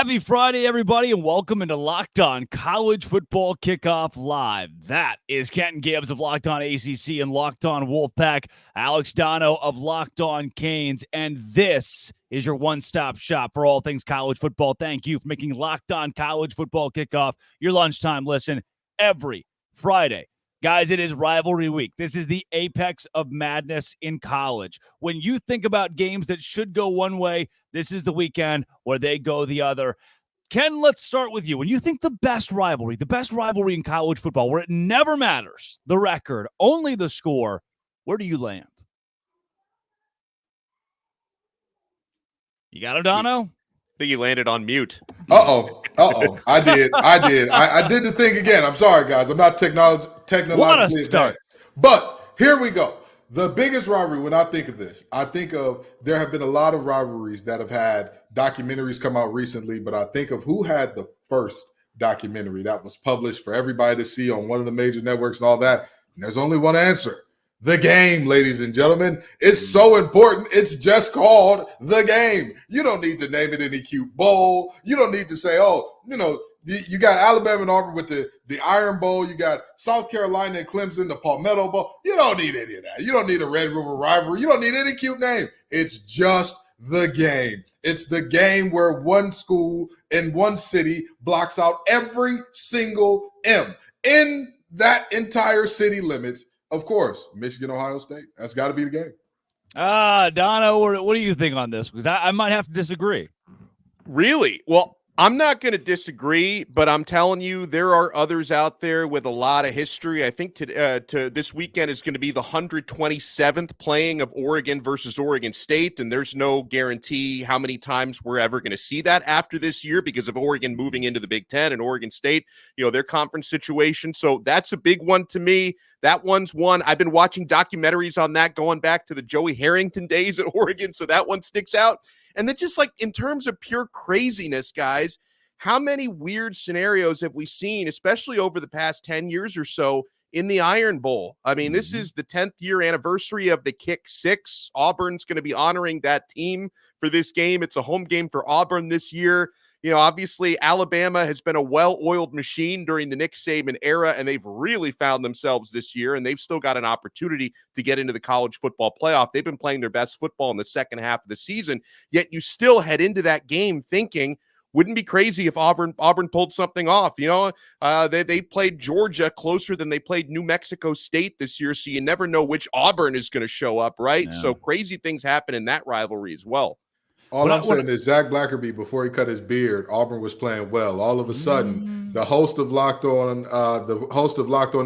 Happy Friday, everybody, and welcome into Locked On College Football Kickoff Live. That is Kenton Gibbs of Locked On ACC and Locked On Wolfpack, Alex Dono of Locked On Canes, and this is your one-stop shop for all things college football. Thank you for making Locked On College Football Kickoff your lunchtime listen every Friday. Guys, it is rivalry week. This is the apex of madness in college. When you think about games that should go one way, this is the weekend where they go the other. Ken, let's start with you. When you think the best rivalry in college football, where it never matters, the record, only the score, where do you land? You got it, Dono? I think he landed on mute. I did. I did the thing again. I'm sorry, guys. I'm not technologically advanced. But here we go. The biggest rivalry, when I think of this, I think of there have been a lot of rivalries that have had documentaries come out recently, but I think of who had the first documentary that was published for everybody to see on one of the major networks and all that. And there's only one answer. The Game, ladies and gentlemen. It's so important. It's just called The Game. You don't need to name it any cute bowl. You don't need to say, you got Alabama and Auburn with the Iron Bowl. You got South Carolina and Clemson, the Palmetto Bowl. You don't need any of that. You don't need a Red River rivalry. You don't need any cute name. It's just The Game. It's the game where one school in one city blocks out every single M. In that entire city limits, of course, Michigan, Ohio State. That's got to be the game. Dono, what do you think on this? Because I might have to disagree. Really? Well, I'm not going to disagree, but I'm telling you, there are others out there with a lot of history. I think to this weekend is going to be the 127th playing of Oregon versus Oregon State, and there's no guarantee how many times we're ever going to see that after this year because of Oregon moving into the Big Ten and Oregon State, their conference situation. So that's a big one to me. That one's one. I've been watching documentaries on that going back to the Joey Harrington days at Oregon, so that one sticks out. And then just like in terms of pure craziness, guys, how many weird scenarios have we seen, especially over the past 10 years or so in the Iron Bowl? I mean, this is the 10th year anniversary of the Kick Six. Auburn's going to be honoring that team for this game. It's a home game for Auburn this year. Obviously, Alabama has been a well-oiled machine during the Nick Saban era, and they've really found themselves this year, and they've still got an opportunity to get into the college football playoff. They've been playing their best football in the second half of the season, yet you still head into that game thinking, wouldn't be crazy if Auburn pulled something off. They played Georgia closer than they played New Mexico State this year, so you never know which Auburn is going to show up, right? Yeah. So crazy things happen in that rivalry as well. All I'm saying is Zach Blackerby, before he cut his beard, Auburn was playing well. All of a sudden, the host of Locked On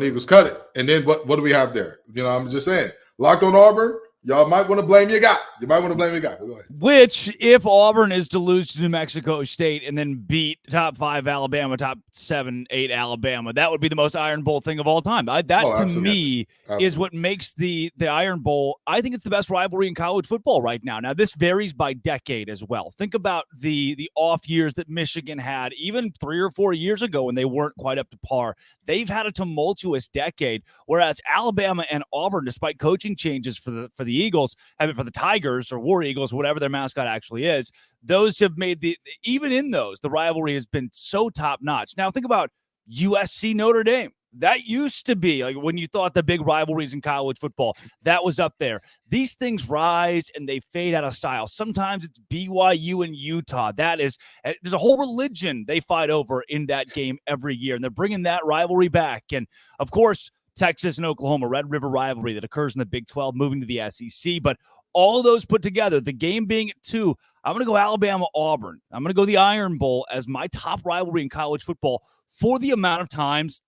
Eagles cut it. And then what do we have there? I'm just saying, Locked On Auburn, y'all might want to blame your guy. Go ahead. Which, if Auburn is to lose to New Mexico State and then beat top 5 Alabama, top 7, 8 Alabama, that would be the most Iron Bowl thing of all time. To me is what makes the Iron Bowl. I think it's the best rivalry in college football right now. Now, this varies by decade as well. Think about the off years that Michigan had even 3 or 4 years ago when they weren't quite up to par. They've had a tumultuous decade, whereas Alabama and Auburn, despite coaching changes for the Eagles, for the Tigers or War Eagles, whatever their mascot actually is, those have made even in those, the rivalry has been so top notch. Now think about USC Notre Dame. That used to be like when you thought the big rivalries in college football, that was up there. These things rise and they fade out of style. Sometimes it's BYU and Utah. There's a whole religion they fight over in that game every year, and they're bringing that rivalry back. And of course, Texas and Oklahoma, Red River rivalry that occurs in the Big 12, moving to the SEC. But all of those put together, the game being at 2, I'm going to go Alabama-Auburn. I'm going to go the Iron Bowl as my top rivalry in college football for the amount of times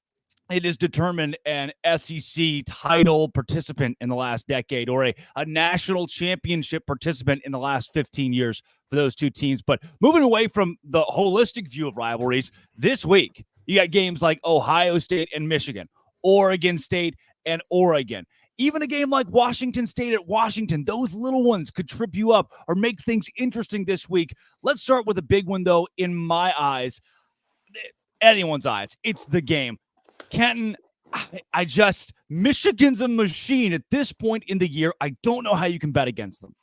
it has determined an SEC title participant in the last decade or a national championship participant in the last 15 years for those two teams. But moving away from the holistic view of rivalries, this week, you got games like Ohio State and Michigan, Oregon State and Oregon. Even a game like Washington State at Washington, those little ones could trip you up or make things interesting this week. Let's start with a big one, though, in my eyes, anyone's eyes. It's the game. Kenton, Michigan's a machine at this point in the year. I don't know how you can bet against them.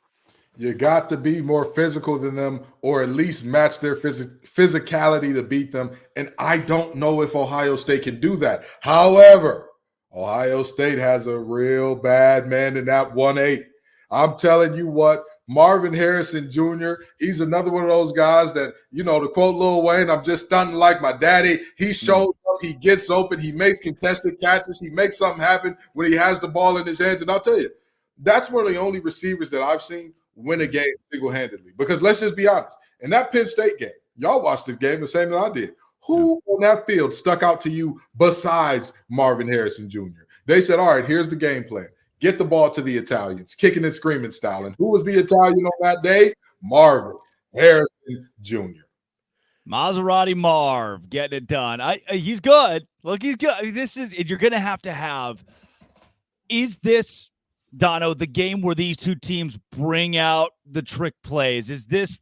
You got to be more physical than them or at least match their physicality to beat them. And I don't know if Ohio State can do that. However, Ohio State has a real bad man in that 1-8. I'm telling you what, Marvin Harrison Jr., he's another one of those guys that, to quote Lil Wayne, I'm just stunting like my daddy. He shows up, he gets open, he makes contested catches, he makes something happen when he has the ball in his hands. And I'll tell you, that's one of the only receivers that I've seen win a game single-handedly. Because let's just be honest, in that Penn State game, y'all watched this game the same that I did. Who on that field stuck out to you besides Marvin Harrison Jr.? They said, all right, here's the game plan. Get the ball to the Italians, kicking and screaming style. And who was the Italian on that day? Marvin Harrison Jr. Maserati Marv getting it done. He's good. Look, he's good. You're going to have. Is this, Dono, the game where these two teams bring out the trick plays? Is this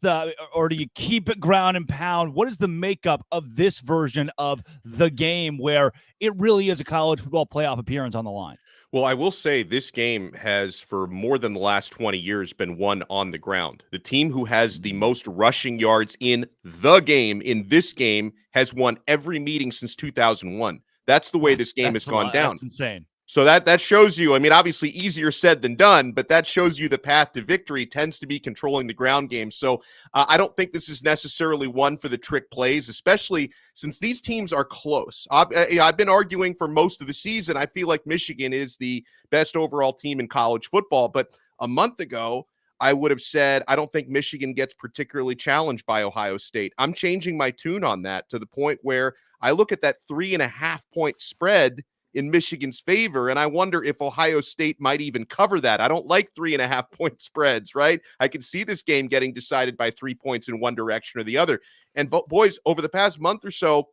or do you keep it ground and pound? What is the makeup of this version of the game where it really is a college football playoff appearance on the line? Well, I will say this game has, for more than the last 20 years, been won on the ground. The team who has the most rushing yards in this game, has won every meeting since 2001. That's the way this game has gone down. That's insane. So that shows you, I mean, obviously easier said than done, but that shows you the path to victory tends to be controlling the ground game. So I don't think this is necessarily one for the trick plays, especially since these teams are close. I've been arguing for most of the season. I feel like Michigan is the best overall team in college football. But a month ago, I would have said, I don't think Michigan gets particularly challenged by Ohio State. I'm changing my tune on that to the point where I look at that 3.5-point spread in Michigan's favor, and I wonder if Ohio State might even cover that. I don't like 3.5-point spreads, right? I can see this game getting decided by 3 points in one direction or the other. And boys, over the past month or so,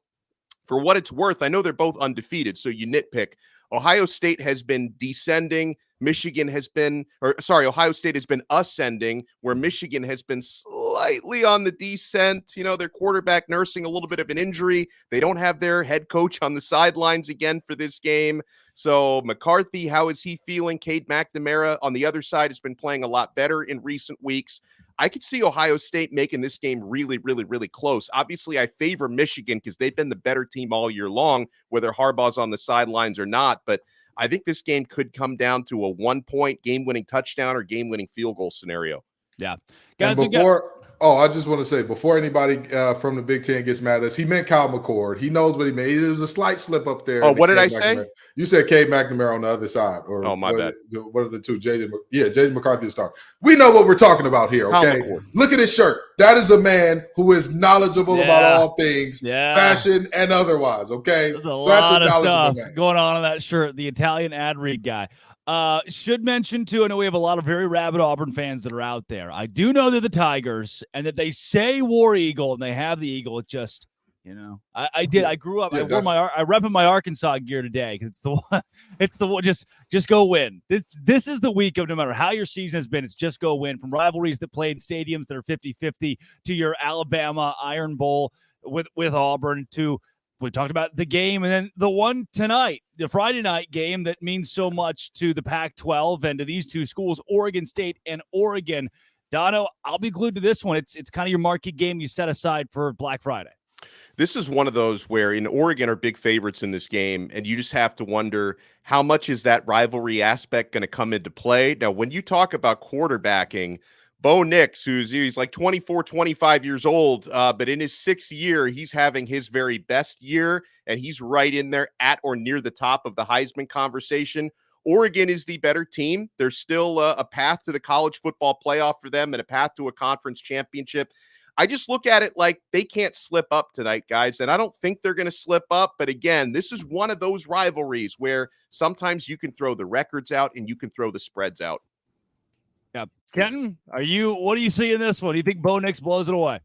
for what it's worth, I know they're both undefeated, so you nitpick. Ohio State has been descending. Ohio State has been ascending, where Michigan has been slightly on the descent. Their quarterback nursing a little bit of an injury. They don't have their head coach on the sidelines again for this game. So McCarthy, how is he feeling? Cade McNamara on the other side has been playing a lot better in recent weeks. I could see Ohio State making this game really, really, really close. Obviously, I favor Michigan because they've been the better team all year long, whether Harbaugh's on the sidelines or not. But I think this game could come down to a 1-point game-winning touchdown or game-winning field goal scenario. Yeah. Guys, I just want to say, before anybody from the Big Ten gets mad at us, he meant Kyle McCord. He knows what he meant. It was a slight slip up there. Oh, what did I say? You said Cade McNamara on the other side. Or my bad. What are the two? Jaden McCarthy to start. We know what we're talking about here, okay? Look at his shirt. That is a man who is knowledgeable about all things, fashion and otherwise, okay? There's a lot of stuff going on in that shirt. The Italian ad read guy. Should mention, too, I know we have a lot of very rabid Auburn fans that are out there. I do know they're the Tigers and that they say War Eagle and they have the Eagle. It just, I grew up. Yeah, I repping my Arkansas gear today because it's the one. Just go win. This is the week of no matter how your season has been. It's just go win, from rivalries that play in stadiums that are 50-50 to your Alabama Iron Bowl with Auburn to. We talked about the game, and then the one tonight, the Friday night game that means so much to the Pac-12 and to these two schools, Oregon State and Oregon. Dono, I'll be glued to this one. It's kind of your marquee game you set aside for Black Friday. This is one of those where in Oregon are big favorites in this game, and you just have to wonder how much is that rivalry aspect going to come into play. Now, when you talk about quarterbacking, Bo Nix, he's like 24, 25 years old, but in his 6th year, he's having his very best year, and he's right in there at or near the top of the Heisman conversation. Oregon is the better team. There's still a path to the college football playoff for them and a path to a conference championship. I just look at it like they can't slip up tonight, guys, and I don't think they're going to slip up. But again, this is one of those rivalries where sometimes you can throw the records out and you can throw the spreads out. Yeah. Kenton, what do you see in this one? Do you think Bo Nix blows it away?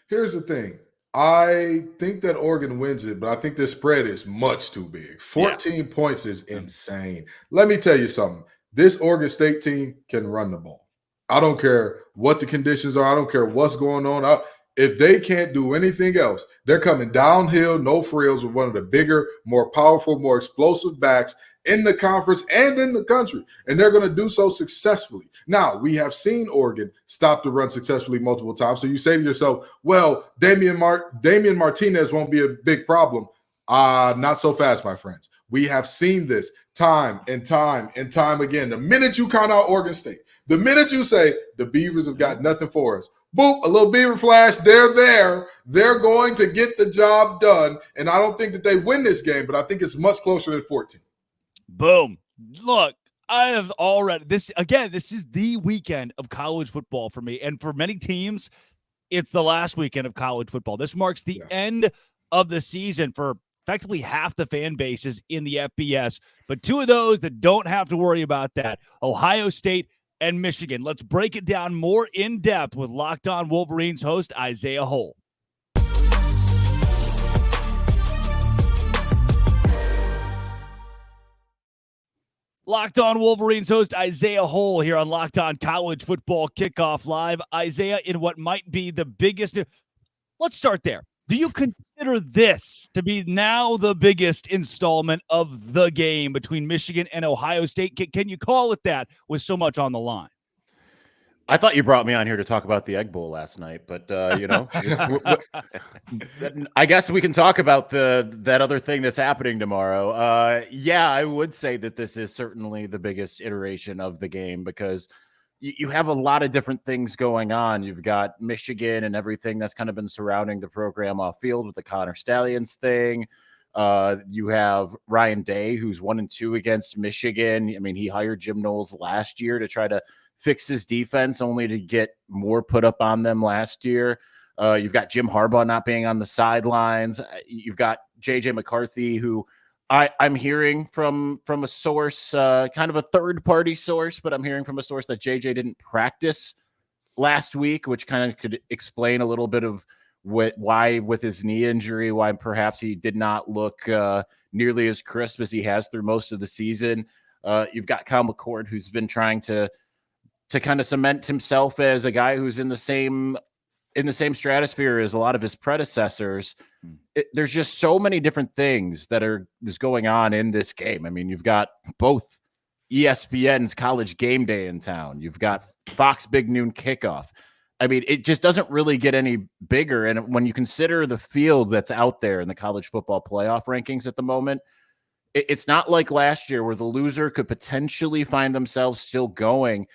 Here's the thing. I think that Oregon wins it, but I think this spread is much too big. 14 points is insane. Let me tell you something. This Oregon State team can run the ball. I don't care what the conditions are. I don't care what's going on. If they can't do anything else, they're coming downhill, no frills, with one of the bigger, more powerful, more explosive backs, in the conference and in the country, and they're going to do so successfully. Now, we have seen Oregon stop the run successfully multiple times. So you say to yourself, well, Damian Martinez won't be a big problem. Not so fast, my friends. We have seen this time and time and time again. The minute you count out Oregon State, the minute you say the Beavers have got nothing for us, boop, a little Beaver flash, they're there. They're going to get the job done. And I don't think that they win this game, but I think it's much closer than 14. Boom. Look, I have already this is the weekend of college football for me. And for many teams, it's the last weekend of college football. This marks the end of the season for effectively half the fan bases in the FBS. But two of those that don't have to worry about that, Ohio State and Michigan. Let's break it down more in depth with Locked On Wolverines host Isaiah Hole. Locked On Wolverines host Isaiah Hole here on Locked On College Football Kickoff Live. Isaiah, in what might be the biggest... Let's start there. Do you consider this to be now the biggest installment of the game between Michigan and Ohio State? Can you call it that with so much on the line? I thought you brought me on here to talk about the Egg Bowl last night, but I guess we can talk about that other thing that's happening tomorrow. Yeah, I would say that this is certainly the biggest iteration of the game because you have a lot of different things going on. You've got Michigan and everything that's kind of been surrounding the program off field with the Connor Stallions thing. You have Ryan Day, who's 1-2 against Michigan. I mean, he hired Jim Knowles last year to try to fix his defense, only to get more put up on them last year. You've got Jim Harbaugh not being on the sidelines. You've got JJ McCarthy, who I'm hearing from a source, kind of a third-party source, but I'm hearing from a source that JJ didn't practice last week, which kind of could explain a little bit of why with his knee injury, why perhaps he did not look nearly as crisp as he has through most of the season. You've got Kyle McCord, who's been trying to kind of cement himself as a guy who's in the same stratosphere as a lot of his predecessors. There's just so many different things that is going on in this game. I mean, you've got both ESPN's College Game Day in town. You've got Fox Big Noon Kickoff. I mean, it just doesn't really get any bigger. And when you consider the field that's out there in the college football playoff rankings at the moment, it's not like last year where the loser could potentially find themselves still going.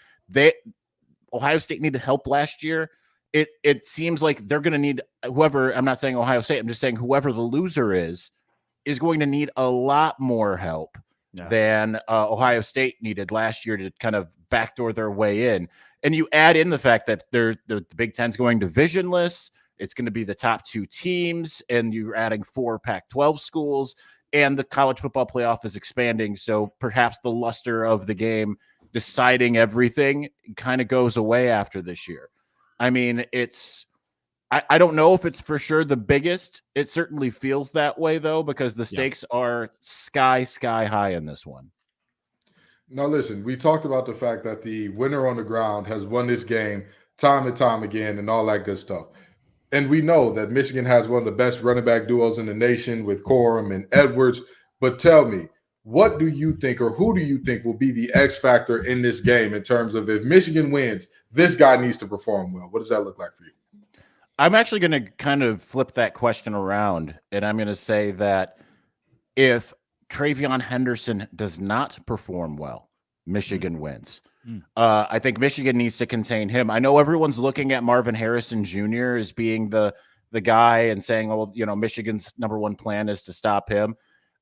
Ohio State needed help last year. It seems like they're going to need whoever, I'm not saying Ohio State, I'm just saying whoever the loser is going to need a lot more help than Ohio State needed last year to kind of backdoor their way in. And you add in the fact that the Big Ten's going divisionless. It's going to be the top two teams, and you're adding 4 Pac-12 schools, and the college football playoff is expanding. So perhaps the luster of the game deciding everything kind of goes away after this year. I mean, I don't know if it's for sure the biggest. It certainly feels that way, though, because the stakes are sky high in this one. Now, listen, we talked about the fact that the winner on the ground has won this game time and time again and all that good stuff. And we know that Michigan has one of the best running back duos in the nation with Corum and Edwards. But tell me, what do you think, or who do you think will be the X factor in this game in terms of if Michigan wins, this guy needs to perform well? What does that look like for you? I'm actually going to kind of flip that question around, and I'm going to say that if Travion Henderson does not perform well, Michigan wins. I think Michigan needs to contain him. I know everyone's looking at Marvin Harrison Jr. as being the guy and saying, oh, you know, Michigan's number one plan is to stop him.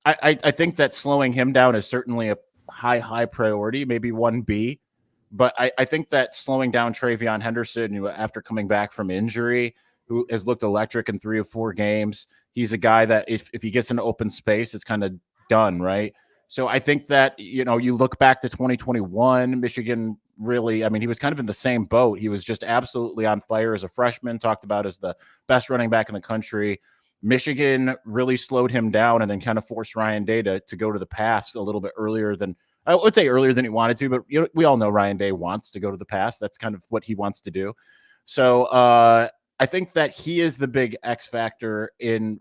I think that slowing him down is certainly a high priority, maybe 1B. But I think that slowing down Travion Henderson after coming back from injury, who has looked electric in 3 or 4 games, he's a guy that if he gets into open space, it's kind of done, right? So I think that, you know, you look back to 2021, Michigan really, I mean, he was kind of in the same boat. He was just absolutely on fire as a freshman, talked about as the best running back in the country. Michigan really slowed him down and then kind of forced Ryan Day to go to the pass a little bit earlier than, I would say earlier than he wanted to, but you know, we all know Ryan Day wants to go to the pass. That's kind of what he wants to do. So I think that he is the big X factor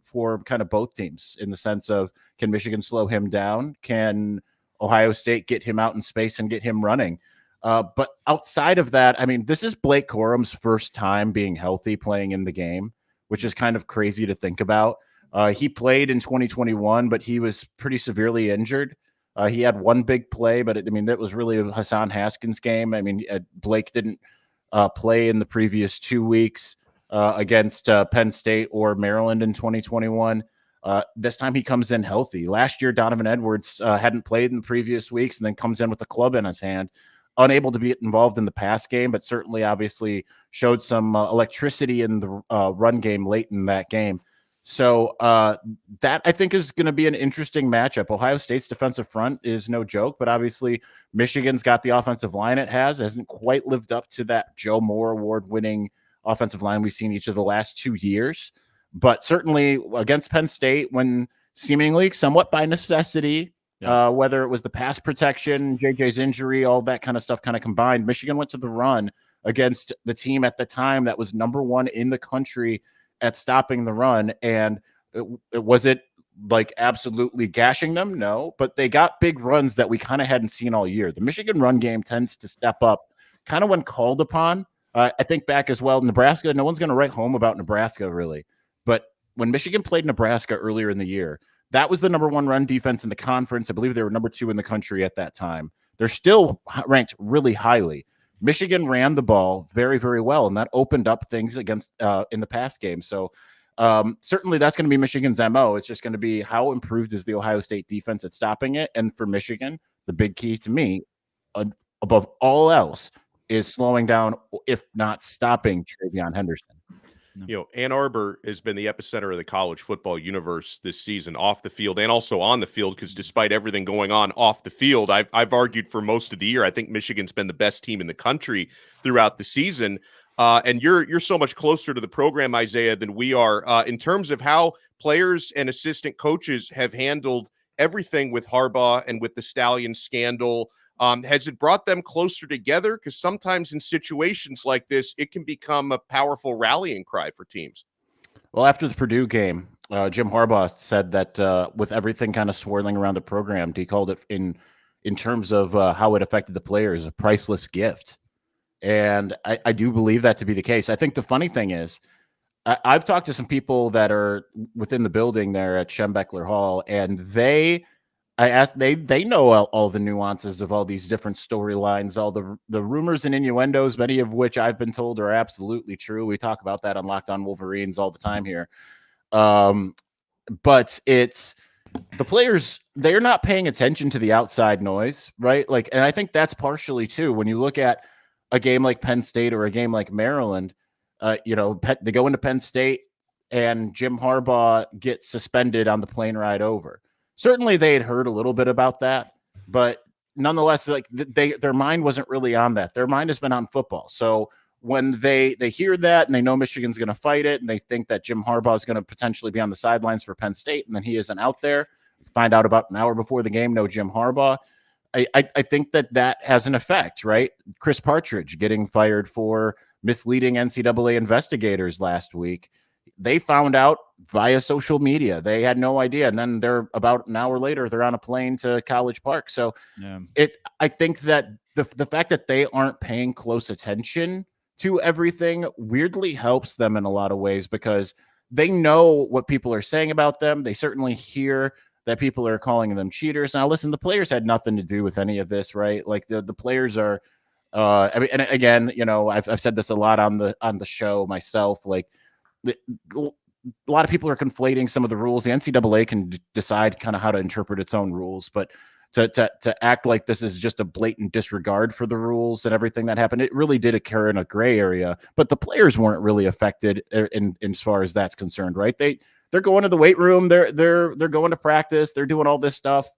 for kind of both teams in the sense of, can Michigan slow him down? Can Ohio State, get him out in space and get him running. But outside of that, I mean, this is Blake Corum's first time being healthy playing in the game, which is kind of crazy to think about. He played in 2021, but he was pretty severely injured. He had one big play, but that was really a Hassan Haskins game. I mean, Blake didn't play in the previous 2 weeks against Penn State or Maryland in 2021. This time he comes in healthy. Last year, Donovan Edwards hadn't played in the previous weeks and then comes in with a club in his hand, unable to be involved in the pass game, but certainly obviously showed some electricity in the run game late in that game. So that I think is going to be an interesting matchup. Ohio State's defensive front is no joke, but obviously Michigan's got the offensive line it hasn't quite lived up to that Joe Moore award-winning offensive line we've seen each of the last 2 years. But certainly against Penn State, when seemingly somewhat by necessity, whether it was the pass protection, JJ's injury, all that kind of stuff kind of combined, Michigan went to the run against the team at the time that was number 1 in the country at stopping the run. And was it like absolutely gashing them? No, but they got big runs that we kind of hadn't seen all year. The Michigan run game tends to step up kind of when called upon. I think back as well, Nebraska, no one's going to write home about Nebraska really. But when Michigan played Nebraska earlier in the year, that was the number 1 run defense in the conference. I believe they were number 2 in the country at that time. They're still ranked really highly. Michigan ran the ball very, very well, and that opened up things against in the pass game. So certainly that's going to be Michigan's MO. It's just going to be how improved is the Ohio State defense at stopping it. And for Michigan, the big key to me, above all else, is slowing down, if not stopping, TreVeyon Henderson. You know, Ann Arbor has been the epicenter of the college football universe this season, off the field and also on the field, because despite everything going on off the field, I've argued for most of the year, I think Michigan's been the best team in the country throughout the season. And you're so much closer to the program, Isaiah, than we are in terms of how players and assistant coaches have handled everything with Harbaugh and with the Stallion scandal. Has it brought them closer together? Because sometimes in situations like this, it can become a powerful rallying cry for teams. Well, after the Purdue game, Jim Harbaugh said that with everything kind of swirling around the program, he called it in terms of how it affected the players, a priceless gift. And I do believe that to be the case. I think the funny thing is, I've talked to some people that are within the building there at Schembechler Hall, and they know all the nuances of all these different storylines, all the rumors and innuendos, many of which I've been told are absolutely true. We talk about that on Locked On Wolverines all the time here. But it's the players, they're not paying attention to the outside noise, right? Like, and I think that's partially too, when you look at a game like Penn State or a game like Maryland, they go into Penn State and Jim Harbaugh gets suspended on the plane ride over. Certainly they had heard a little bit about that, but nonetheless, like their mind wasn't really on that. Their mind has been on football. So when they hear that and they know Michigan's going to fight it and they think that Jim Harbaugh is going to potentially be on the sidelines for Penn State and then he isn't out there, find out about an hour before the game, no Jim Harbaugh. I think that has an effect, right? Chris Partridge getting fired for misleading NCAA investigators last week. They found out via social media. They had no idea. And then they're about an hour later, they're on a plane to College Park. So I think that the fact that they aren't paying close attention to everything weirdly helps them in a lot of ways, because they know what people are saying about them. They certainly hear that people are calling them cheaters. Now, listen, the players had nothing to do with any of this, right? Like the players are, and again, I've said this a lot on the show myself, like, a lot of people are conflating some of the rules. The NCAA can decide kind of how to interpret its own rules, but to act like this is just a blatant disregard for the rules and everything that happened, it really did occur in a gray area. But the players weren't really affected in as far as that's concerned, right? They're going to the weight room, they're going to practice, they're doing all this stuff.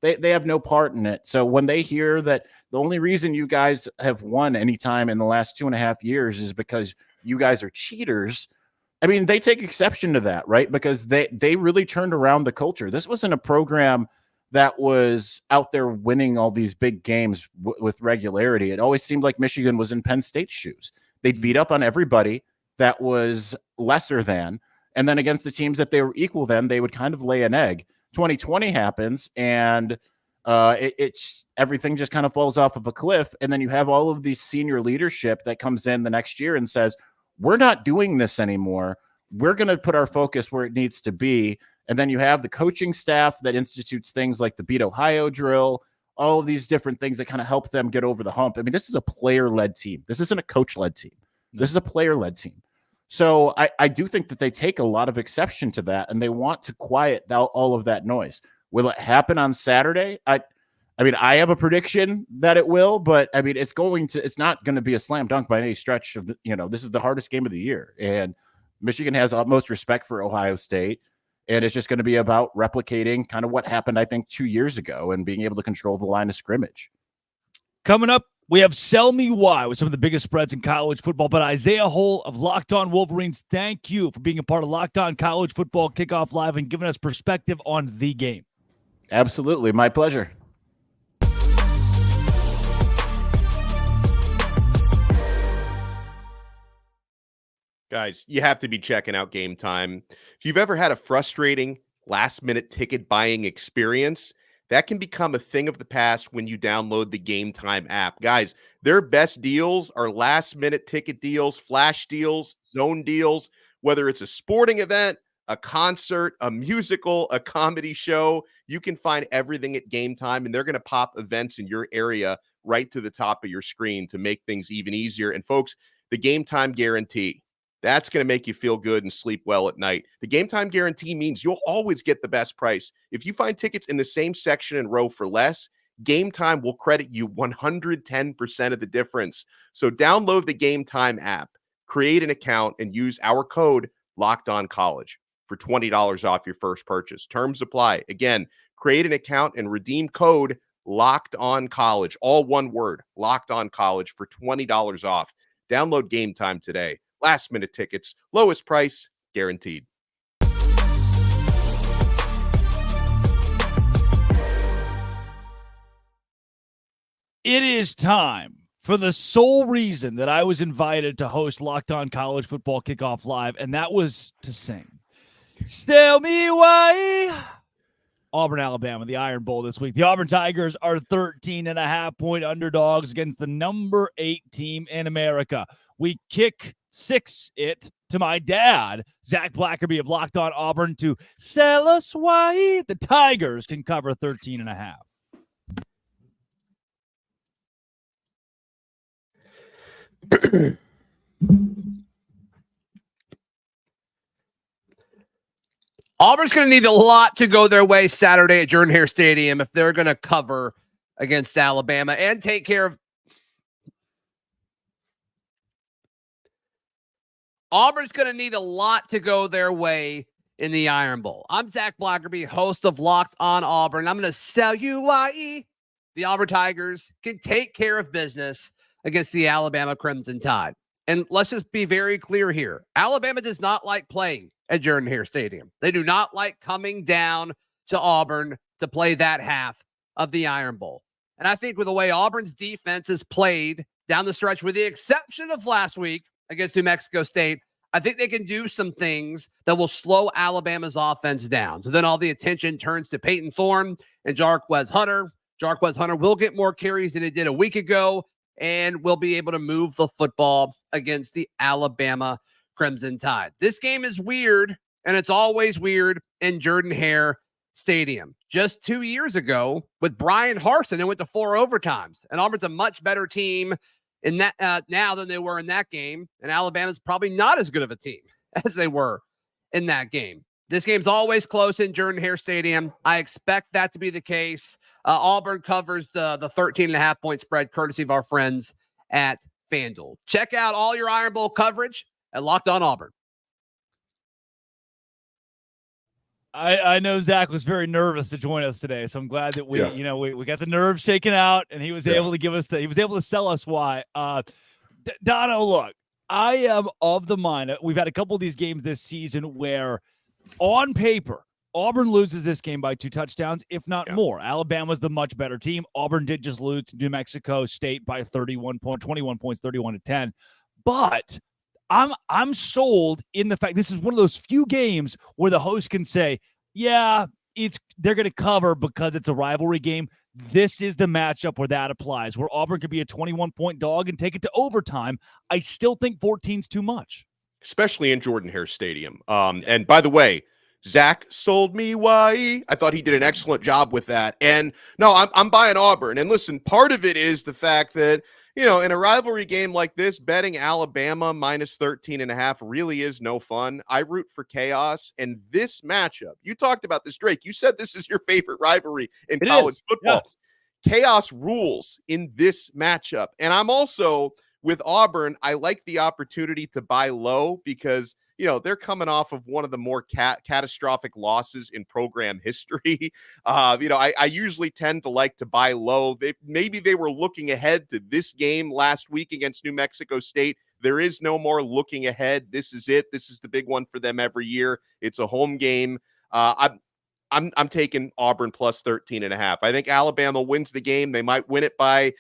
They have no part in it. So when they hear that the only reason you guys have won any time in the last 2.5 years is because you guys are cheaters, I mean, they take exception to that, right? Because they really turned around the culture. This wasn't a program that was out there winning all these big games with regularity. It always seemed like Michigan was in Penn State's shoes. They'd beat up on everybody that was lesser than, and then against the teams that they were equal than, they would kind of lay an egg. 2020 happens, and It's everything just kind of falls off of a cliff. And then you have all of these senior leadership that comes in the next year and says, we're not doing this anymore. We're going to put our focus where it needs to be. And then you have the coaching staff that institutes things like the Beat Ohio drill, all of these different things that kind of help them get over the hump. I mean, this is a player-led team. This isn't a coach-led team. This is a player-led team. So I do think that they take a lot of exception to that, and they want to quiet all of that noise. Will it happen on Saturday? I mean, I have a prediction that it will, but I mean, it's not going to be a slam dunk by any stretch of this is the hardest game of the year. And Michigan has utmost respect for Ohio State. And it's just going to be about replicating kind of what happened, I think, 2 years ago and being able to control the line of scrimmage. Coming up, we have Sell Me Why with some of the biggest spreads in college football. But Isaiah Hull of Locked On Wolverines, thank you for being a part of Locked On College Football Kickoff Live and giving us perspective on the game. Absolutely. My pleasure. Guys, you have to be checking out Game Time. If you've ever had a frustrating last-minute ticket buying experience, that can become a thing of the past when you download the Game Time app. Guys, their best deals are last-minute ticket deals, flash deals, zone deals, whether it's a sporting event, a concert, a musical, a comedy show. You can find everything at Game Time, and they're going to pop events in your area right to the top of your screen to make things even easier. And folks, the Game Time guarantee. That's going to make you feel good and sleep well at night. The Game Time guarantee means you'll always get the best price. If you find tickets in the same section and row for less, Game Time will credit you 110% of the difference. So download the Game Time app, create an account, and use our code LOCKEDONCollege for $20 off your first purchase. Terms apply. Again, create an account and redeem code LOCKEDONCollege, all one word, LOCKEDONCollege for $20 off. Download Game Time today. Last minute tickets, lowest price guaranteed. It is time for the sole reason that I was invited to host Locked On College Football Kickoff Live, and that was to sing. Tell me why. Auburn, Alabama, the Iron Bowl this week. The Auburn Tigers are 13.5-point underdogs against the number 8 team in America. We kick it to my dad, Zach Blackerby of Locked On Auburn, to sell us why the Tigers can cover 13.5. Auburn's going to need a lot to go their way Saturday at Jordan-Hare Stadium if they're going to cover against Alabama and take care of. Auburn's going to need a lot to go their way in the Iron Bowl. I'm Zach Blackerby, host of Locked On Auburn. I'm going to sell you why the Auburn Tigers can take care of business against the Alabama Crimson Tide. And let's just be very clear here. Alabama does not like playing at Jordan-Hare Stadium. They do not like coming down to Auburn to play that half of the Iron Bowl. And I think with the way Auburn's defense has played down the stretch, with the exception of last week against New Mexico State, I think they can do some things that will slow Alabama's offense down. So then all the attention turns to Peyton Thorne and Jarquez Hunter. Jarquez Hunter will get more carries than he did a week ago and will be able to move the football against the Alabama Crimson Tide. This game is weird, and it's always weird in Jordan-Hare Stadium. Just 2 years ago, with Brian Harsin, it went to 4 overtimes, and Auburn's a much better team in that now than they were in that game, and Alabama's probably not as good of a team as they were in that game. This game's always close in Jordan-Hare Stadium. I expect that to be the case. Auburn covers the 13.5-point spread, courtesy of our friends at FanDuel. Check out all your Iron Bowl coverage at Locked On Auburn. I know Zach was very nervous to join us today, so I'm glad that we got the nerves shaken out, and he was able to give us he was able to sell us why. Dono, look, I am of the mind. We've had a couple of these games this season where, on paper, Auburn loses this game by 2 touchdowns, if not more. Alabama's the much better team. Auburn did just lose to New Mexico State by 21 points, 31-10. But I'm sold in the fact this is one of those few games where the host can say, yeah, they're going to cover because it's a rivalry game. This is the matchup where that applies, where Auburn could be a 21-point dog and take it to overtime. I still think 14's too much, especially in Jordan-Hare Stadium. And by the way, Zach sold me why. I thought he did an excellent job with that. And no, I'm buying Auburn. And listen, part of it is the fact that, in a rivalry game like this, betting Alabama minus 13.5 really is no fun. I root for chaos. And this matchup, you talked about this, Drake. You said this is your favorite rivalry in college football. Yeah. Chaos rules in this matchup. And I'm also with Auburn. I like the opportunity to buy low because they're coming off of one of the more catastrophic losses in program history. I usually tend to like to buy low. Maybe they were looking ahead to this game last week against New Mexico State. There is no more looking ahead. This is it. This is the big one for them every year. It's a home game. I'm taking Auburn plus 13.5. I think Alabama wins the game. They might win it by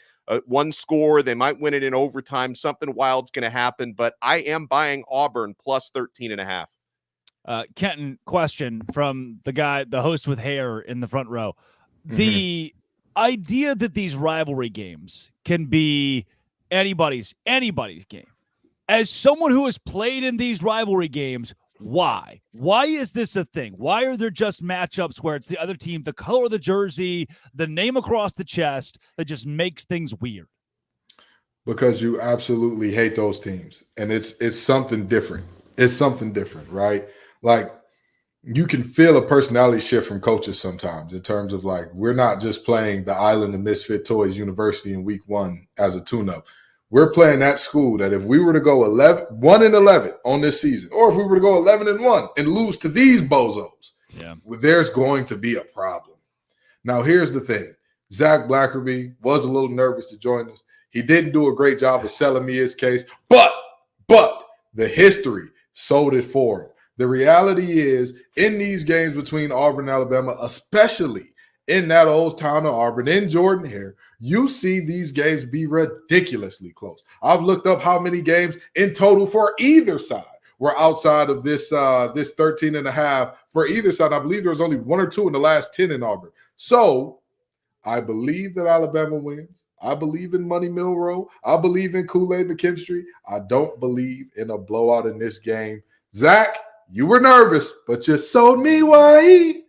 one score. They might win it in overtime. Something wild's going to happen, but I am buying Auburn plus 13.5. Kenton, question from the host with hair in the front row. The idea that these rivalry games can be anybody's game. As someone who has played in these rivalry games, why? Why is this a thing? Why are there just matchups where it's the other team, the color of the jersey, the name across the chest that just makes things weird? Because you absolutely hate those teams. And it's something different. It's something different, right? Like, you can feel a personality shift from coaches sometimes in terms of like, we're not just playing the Island of Misfit Toys University in week 1 as a tune-up. We're playing that school that if we were to go 1-11 on this season, or if we were to go 11-1 and lose to these bozos, there's going to be a problem. Now, here's the thing. Zach Blackerby was a little nervous to join us. He didn't do a great job of selling me his case, but the history sold it for him. The reality is, in these games between Auburn and Alabama, especially in that old town of Auburn, in Jordan-Hare, you see these games be ridiculously close. I've looked up how many games in total for either side were outside of this 13.5 for either side. I believe there was only 1 or 2 in the last 10 in Auburn. So I believe that Alabama wins. I believe in Money Mill Row. I believe in Kool-Aid McKinstry. I don't believe in a blowout in this game. Zach, you were nervous, but you sold me why.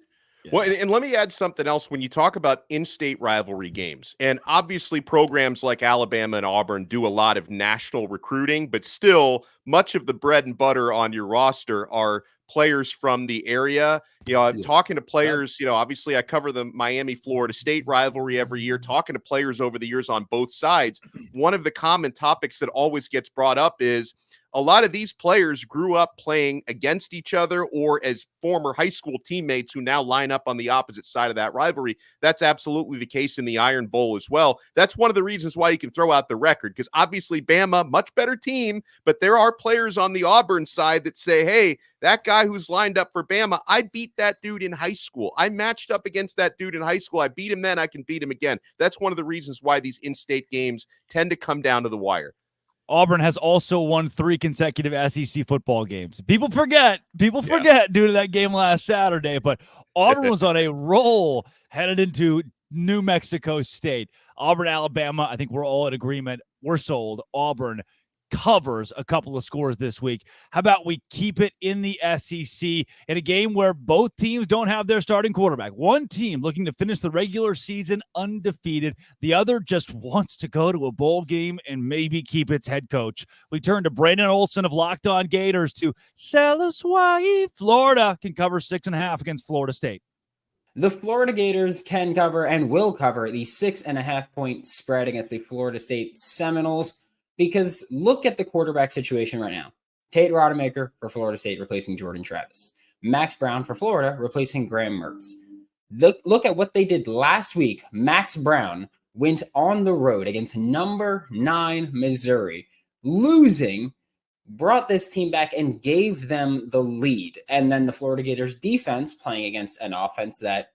Well, and let me add something else when you talk about in-state rivalry games. And obviously programs like Alabama and Auburn do a lot of national recruiting, but still much of the bread and butter on your roster are players from the area. Talking to players, obviously I cover the Miami-Florida State rivalry every year, talking to players over the years on both sides. One of the common topics that always gets brought up is a lot of these players grew up playing against each other or as former high school teammates who now line up on the opposite side of that rivalry. That's absolutely the case in the Iron Bowl as well. That's one of the reasons why you can throw out the record, because obviously Bama, much better team, but there are players on the Auburn side that say, hey, that guy who's lined up for Bama, I beat that dude in high school. I matched up against that dude in high school. I beat him then. I can beat him again. That's one of the reasons why these in-state games tend to come down to the wire. Auburn has also won 3 consecutive SEC football games. People forget due to that game last Saturday, but Auburn was on a roll headed into New Mexico State. Auburn, Alabama, I think we're all in agreement. We're sold. Auburn covers a couple of scores this week. How about we keep it in the SEC in a game where both teams don't have their starting quarterback? One team looking to finish the regular season undefeated. The other just wants to go to a bowl game and maybe keep its head coach. We turn to Brandon Olson of Locked On Gators to sell us why Florida can cover 6.5 against Florida State. The Florida Gators can cover and will cover the 6.5 point spread against the Florida State Seminoles. Because look at the quarterback situation right now. Tate Rodemaker for Florida State replacing Jordan Travis. Max Brown for Florida replacing Graham Mertz. Look at what they did last week. Max Brown went on the road against number 9 Missouri, losing, brought this team back and gave them the lead. And then the Florida Gators defense playing against an offense that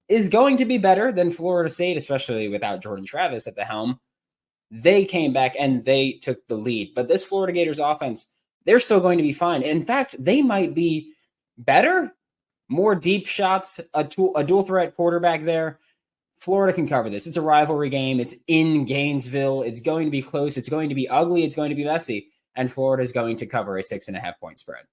is going to be better than Florida State, especially without Jordan Travis at the helm. They came back and they took the lead. But this Florida Gators offense, they're still going to be fine. In fact, they might be better, more deep shots, a dual threat quarterback there. Florida can cover this. It's a rivalry game. It's in Gainesville. It's going to be close. It's going to be ugly. It's going to be messy. And Florida is going to cover a 6.5 point spread.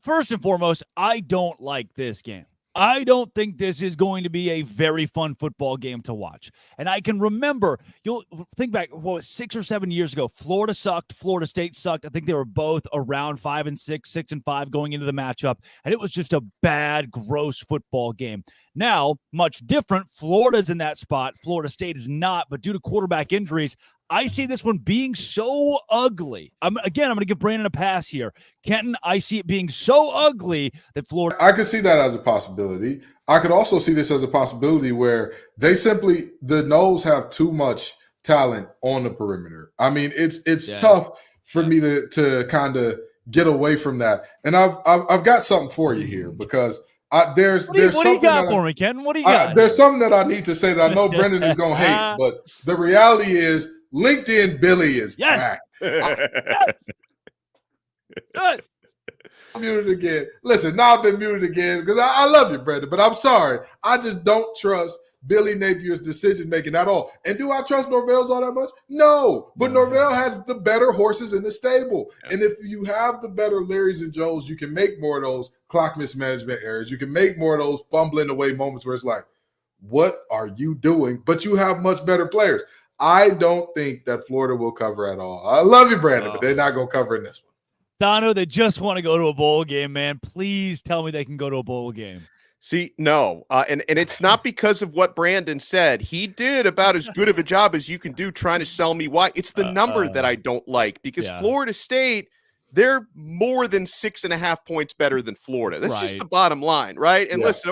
First and foremost, I don't like this game. I don't think this is going to be a very fun football game to watch. And I can remember, you'll think back, 6 or 7 years ago, Florida sucked, Florida State sucked. I think they were both around 5-6, 6-5 going into the matchup. And it was just a bad, gross football game. Now, much different. Florida's in that spot. Florida State is not. But due to quarterback injuries, I see this one being so ugly. I'm going to give Brandon a pass here. Kenton, I see it being so ugly that Florida. I could see that as a possibility. I could also see this as a possibility where the Noles have too much talent on the perimeter. I mean, it's tough for me to kind of get away from that. And I've got something for you here because there's what do something you got for me, Kenton? What do you got? There's something that I need to say that I know Brendan is going to hate, but the reality is LinkedIn Billy is back. Yes. I'm muted again. Listen, now I've been muted again because I love you, Brendan, but I'm sorry. I just don't trust Billy Napier's decision-making at all. And do I trust Norvell's all that much? No. But Norvell has the better horses in the stable. And if you have the better Larrys and Joes, you can make more of those clock mismanagement errors. You can make more of those fumbling away moments where it's like, what are you doing? But you have much better players. I don't think that Florida will cover at all. I love you, Brandon, but they're not going to cover in this one. Dono, they just want to go to a bowl game, man. Please tell me they can go to a bowl game. See, no. And it's not because of what Brandon said. He did about as good of a job as you can do trying to sell me why. It's the number that I don't like because Florida State, they're more than 6.5 points better than Florida. That's just the bottom line, right? And listen,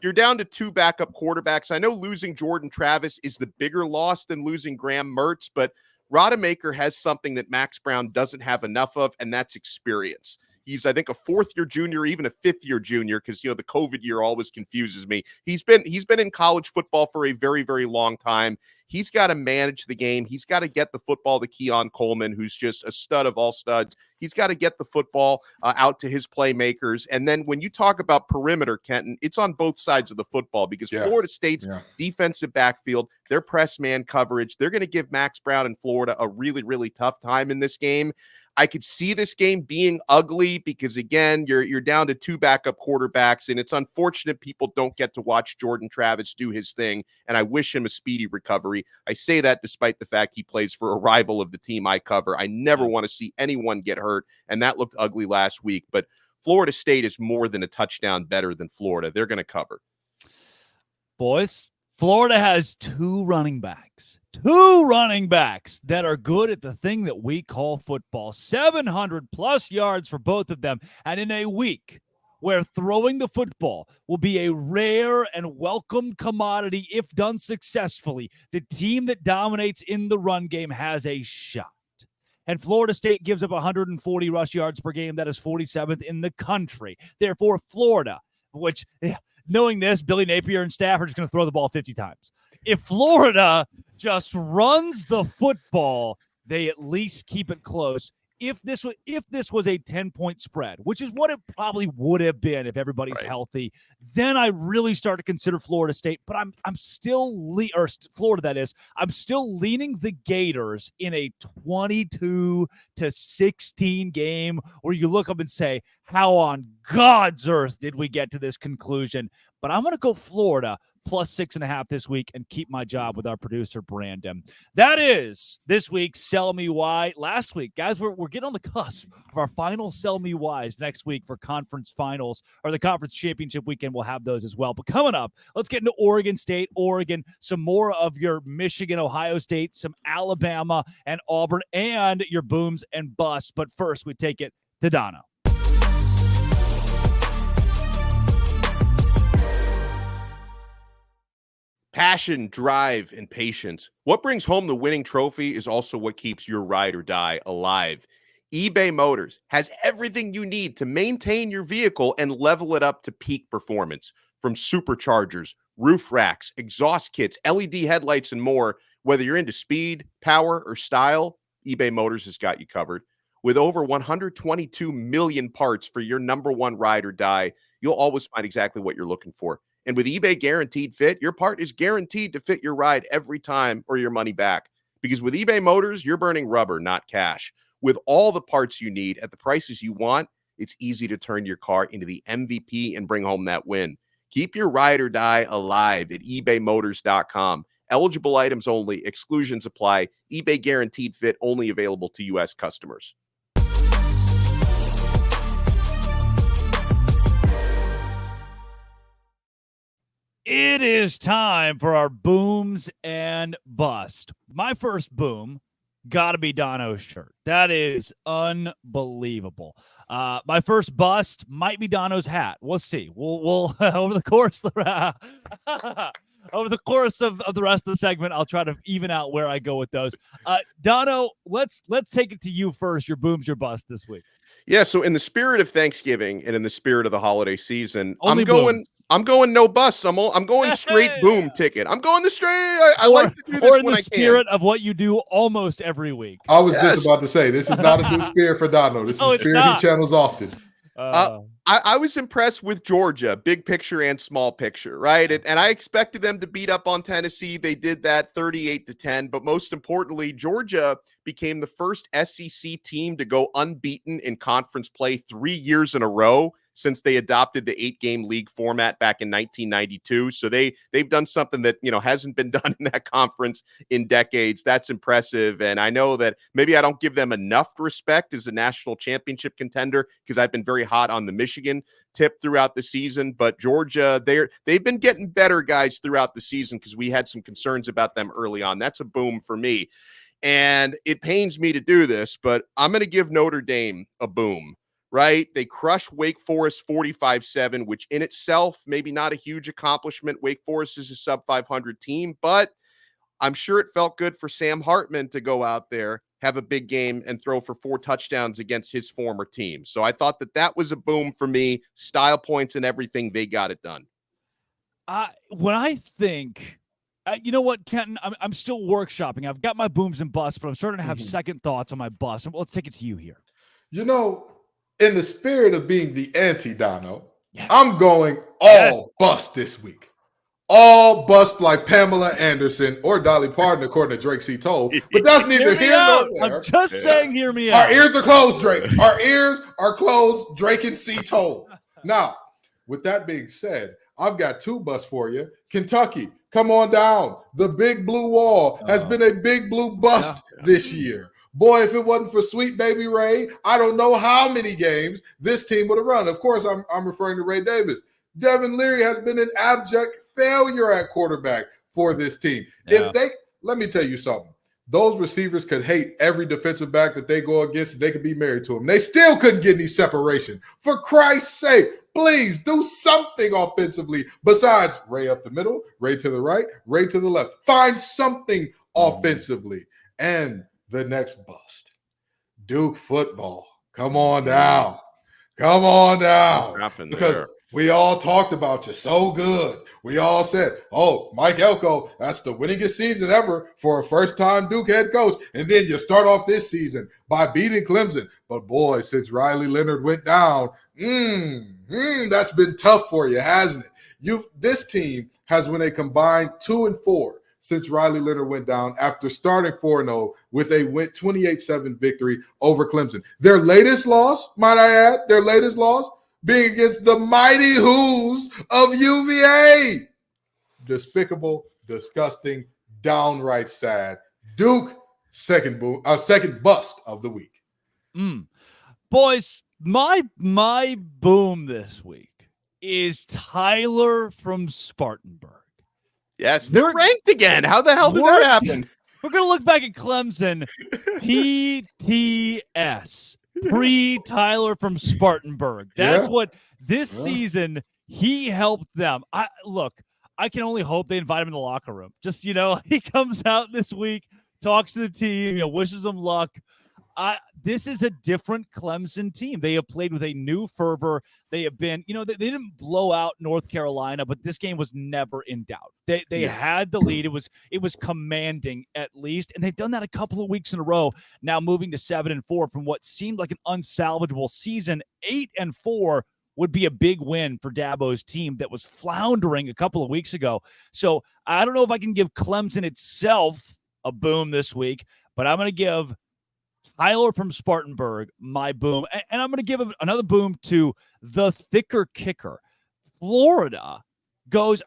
you're down to 2 backup quarterbacks. I know losing Jordan Travis is the bigger loss than losing Graham Mertz, but Rodemaker has something that Max Brown doesn't have enough of, and that's experience. He's, I think, a 4th-year junior, even a 5th-year junior, because the COVID year always confuses me. He's been in college football for a very, very long time. He's got to manage the game. He's got to get the football to Keon Coleman, who's just a stud of all studs. He's got to get the football out to his playmakers. And then when you talk about perimeter, Kenton, it's on both sides of the football because Florida State's defensive backfield, their press man coverage, they're going to give Max Brown and Florida a really, really tough time in this game. I could see this game being ugly because, again, you're down to 2 backup quarterbacks, and it's unfortunate people don't get to watch Jordan Travis do his thing, and I wish him a speedy recovery. I say that despite the fact he plays for a rival of the team I cover. I never want to see anyone get hurt, and that looked ugly last week. But Florida State is more than a touchdown better than Florida. They're going to cover. Boys, Florida has 2 running backs that are good at the thing that we call football. 700-plus yards for both of them. And in a week where throwing the football will be a rare and welcome commodity if done successfully, the team that dominates in the run game has a shot. And Florida State gives up 140 rush yards per game. That is 47th in the country. Therefore, Florida, which, knowing this, Billy Napier and staff are just going to throw the ball 50 times. If Florida just runs the football, they at least keep it close. If this was a 10-point spread, which is what it probably would have been if everybody's healthy, then I really start to consider Florida State. But I'm still Florida, that is. I'm still leaning the Gators in a 22-16 game where you look up and say, how on God's earth did we get to this conclusion? But I'm going to go Florida plus 6.5 this week and keep my job with our producer, Brandon. That is this week's Sell Me Why. Last week, guys, we're getting on the cusp of our final Sell Me Whys next week for conference finals or the conference championship weekend. We'll have those as well. But coming up, let's get into Oregon State, Oregon, some more of your Michigan, Ohio State, some Alabama and Auburn, and your booms and busts. But first, we take it to Dono. Passion, drive, and patience. What brings home the winning trophy is also what keeps your ride or die alive. eBay Motors has everything you need to maintain your vehicle and level it up to peak performance. From superchargers, roof racks, exhaust kits, LED headlights, and more. Whether you're into speed, power, or style, eBay Motors has got you covered. With over 122 million parts for your number one ride or die, you'll always find exactly what you're looking for. And with eBay Guaranteed Fit, your part is guaranteed to fit your ride every time or your money back. Because with eBay Motors, you're burning rubber, not cash. With all the parts you need at the prices you want, it's easy to turn your car into the MVP and bring home that win. Keep your ride or die alive at ebaymotors.com. Eligible items only. Exclusions apply. eBay Guaranteed Fit only available to U.S. customers. It is time for our booms and bust. My first boom got to be Dono's shirt. That is unbelievable. My first bust might be Dono's hat. We'll see. We'll over the course of the rest of the segment, I'll try to even out where I go with those. Dono, let's take it to you first. Your booms, your bust this week. Yeah, so in the spirit of Thanksgiving and in the spirit of the holiday season, Only I'm going no busts. I'm going straight boom ticket. I'm going the straight. I like to do this or in when the spirit of what you do almost every week. I was just about to say, this is not a new spirit for Dono. This is a spirit he channels often. I was impressed with Georgia, big picture and small picture, right? And I expected them to beat up on Tennessee. They did that 38-10. But most importantly, Georgia became the first SEC team to go unbeaten in conference play 3 years in a row since they adopted the 8-game league format back in 1992. So they've done something that, hasn't been done in that conference in decades. That's impressive. And I know that maybe I don't give them enough respect as a national championship contender because I've been very hot on the Michigan tip throughout the season. But Georgia, they've been getting better, guys, throughout the season because we had some concerns about them early on. That's a boom for me. And it pains me to do this, but I'm going to give Notre Dame a boom. Right? They crushed Wake Forest 45-7, which in itself, maybe not a huge accomplishment. Wake Forest is a sub 500 team, but I'm sure it felt good for Sam Hartman to go out there, have a big game, and throw for 4 touchdowns against his former team. So I thought that was a boom for me. Style points and everything, they got it done. When I think, you know what, Kenton, I'm still workshopping. I've got my booms and busts, but I'm starting to have second thoughts on my bust. Let's take it to you here. In the spirit of being the anti-Dono, I'm going all bust this week. All bust like Pamela Anderson or Dolly Parton, according to Drake C. Told. But that's neither here nor there. I'm just saying, hear me out. Our ears are closed, Drake. Our ears are closed, Drake and C. Told. Now, with that being said, I've got 2 busts for you. Kentucky, come on down. The Big Blue Wall has been a Big Blue bust this year. Boy, if it wasn't for Sweet Baby Ray, I don't know how many games this team would have run. Of course, I'm referring to Ray Davis. Devin Leary has been an abject failure at quarterback for this team. Yeah. Let me tell you something. Those receivers could hate every defensive back that they go against. They could be married to him. They still couldn't get any separation. For Christ's sake, please do something offensively besides Ray up the middle, Ray to the right, Ray to the left. Find something offensively. And the next bust, Duke football. Come on down. Come on down. Because we all talked about you so good. We all said, Mike Elko, that's the winningest season ever for a first-time Duke head coach. And then you start off this season by beating Clemson. But boy, since Riley Leonard went down, that's been tough for you, hasn't it? This team has won a combined 2-4 since Riley Leonard went down after starting 4-0 with a 28-7 victory over Clemson. Their latest loss, might I add, being against the mighty Who's of UVA. Despicable, disgusting, downright sad. Duke, second bust of the week. Boys, my boom this week is Tyler from Spartanburg. Yes, they're ranked again. How the hell did that happen? We're going to look back at Clemson. PTS. Pre-Tyler from Spartanburg. That's what this season he helped them. I can only hope they invite him in the locker room. Just, he comes out this week, talks to the team, wishes them luck. This is a different Clemson team. They have played with a new fervor. They have been, they didn't blow out North Carolina, but this game was never in doubt. They had the lead. It was commanding at least, and they've done that a couple of weeks in a row. Now moving to 7-4 from what seemed like an unsalvageable season. 8-4 would be a big win for Dabo's team that was floundering a couple of weeks ago. So I don't know if I can give Clemson itself a boom this week, but I'm going to give Tyler from Spartanburg my boom, and I'm going to give another boom to the thicker kicker. Florida goes,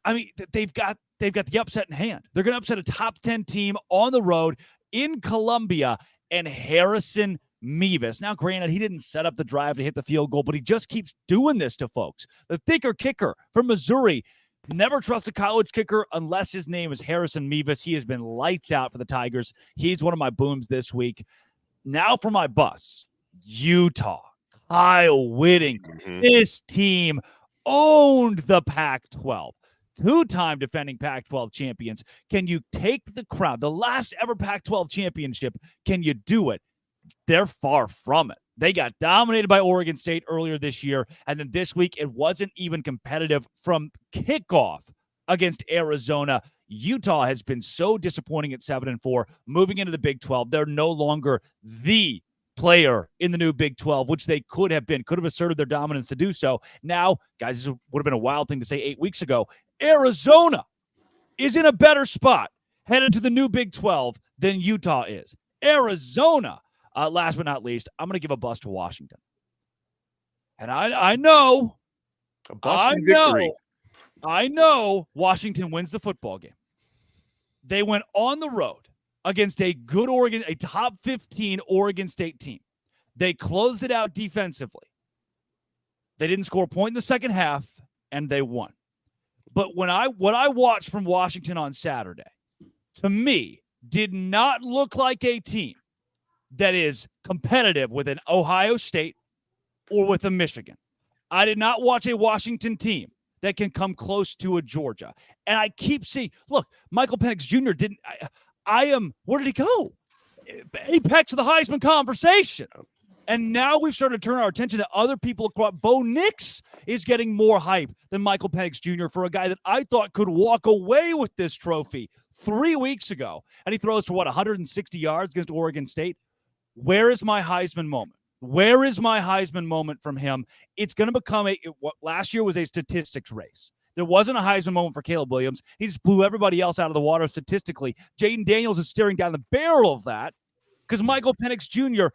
they've got the upset in hand. They're going to upset a top 10 team on the road in Columbia, and Harrison Mevis. Now, granted, he didn't set up the drive to hit the field goal, but he just keeps doing this to folks. The thicker kicker from Missouri. Never trust a college kicker unless his name is Harrison Mevis. He has been lights out for the Tigers. He's one of my booms this week. Now for my bus, Utah. Kyle Whitting. This team owned the Pac-12. Two-time defending Pac-12 champions. Can you take the crown? The last ever Pac-12 championship. Can you do it? They're far from it. They got dominated by Oregon State earlier this year, and then this week it wasn't even competitive from kickoff against Arizona. Utah has been so disappointing at 7-4. Moving into the Big 12, they're no longer the player in the new Big 12, which they could have asserted their dominance to do so. Now, guys, this would have been a wild thing to say 8 weeks ago. Arizona is in a better spot headed to the new Big 12 than Utah is. Arizona. Last but not least, I'm going to give a bust to Washington. And I know, a busting victory. I know Washington wins the football game. They went on the road against a top 15 Oregon State team. They closed it out defensively. They didn't score a point in the second half, and they won. But what I watched from Washington on Saturday, to me, did not look like a team that is competitive with an Ohio State or with a Michigan. I did not watch a Washington team that can come close to a Georgia. And I keep seeing, look, Michael Penix Jr. didn't, where did he go? Apex of the Heisman conversation. And now we've started to turn our attention to other people across. Bo Nix is getting more hype than Michael Penix Jr. for a guy that I thought could walk away with this trophy 3 weeks ago. And he throws for 160 yards against Oregon State. Where is my Heisman moment? Where is my Heisman moment from him? It's going to become what last year was a statistics race. There wasn't a Heisman moment for Caleb Williams. He just blew everybody else out of the water statistically. Jaden Daniels is staring down the barrel of that because Michael Penix Jr.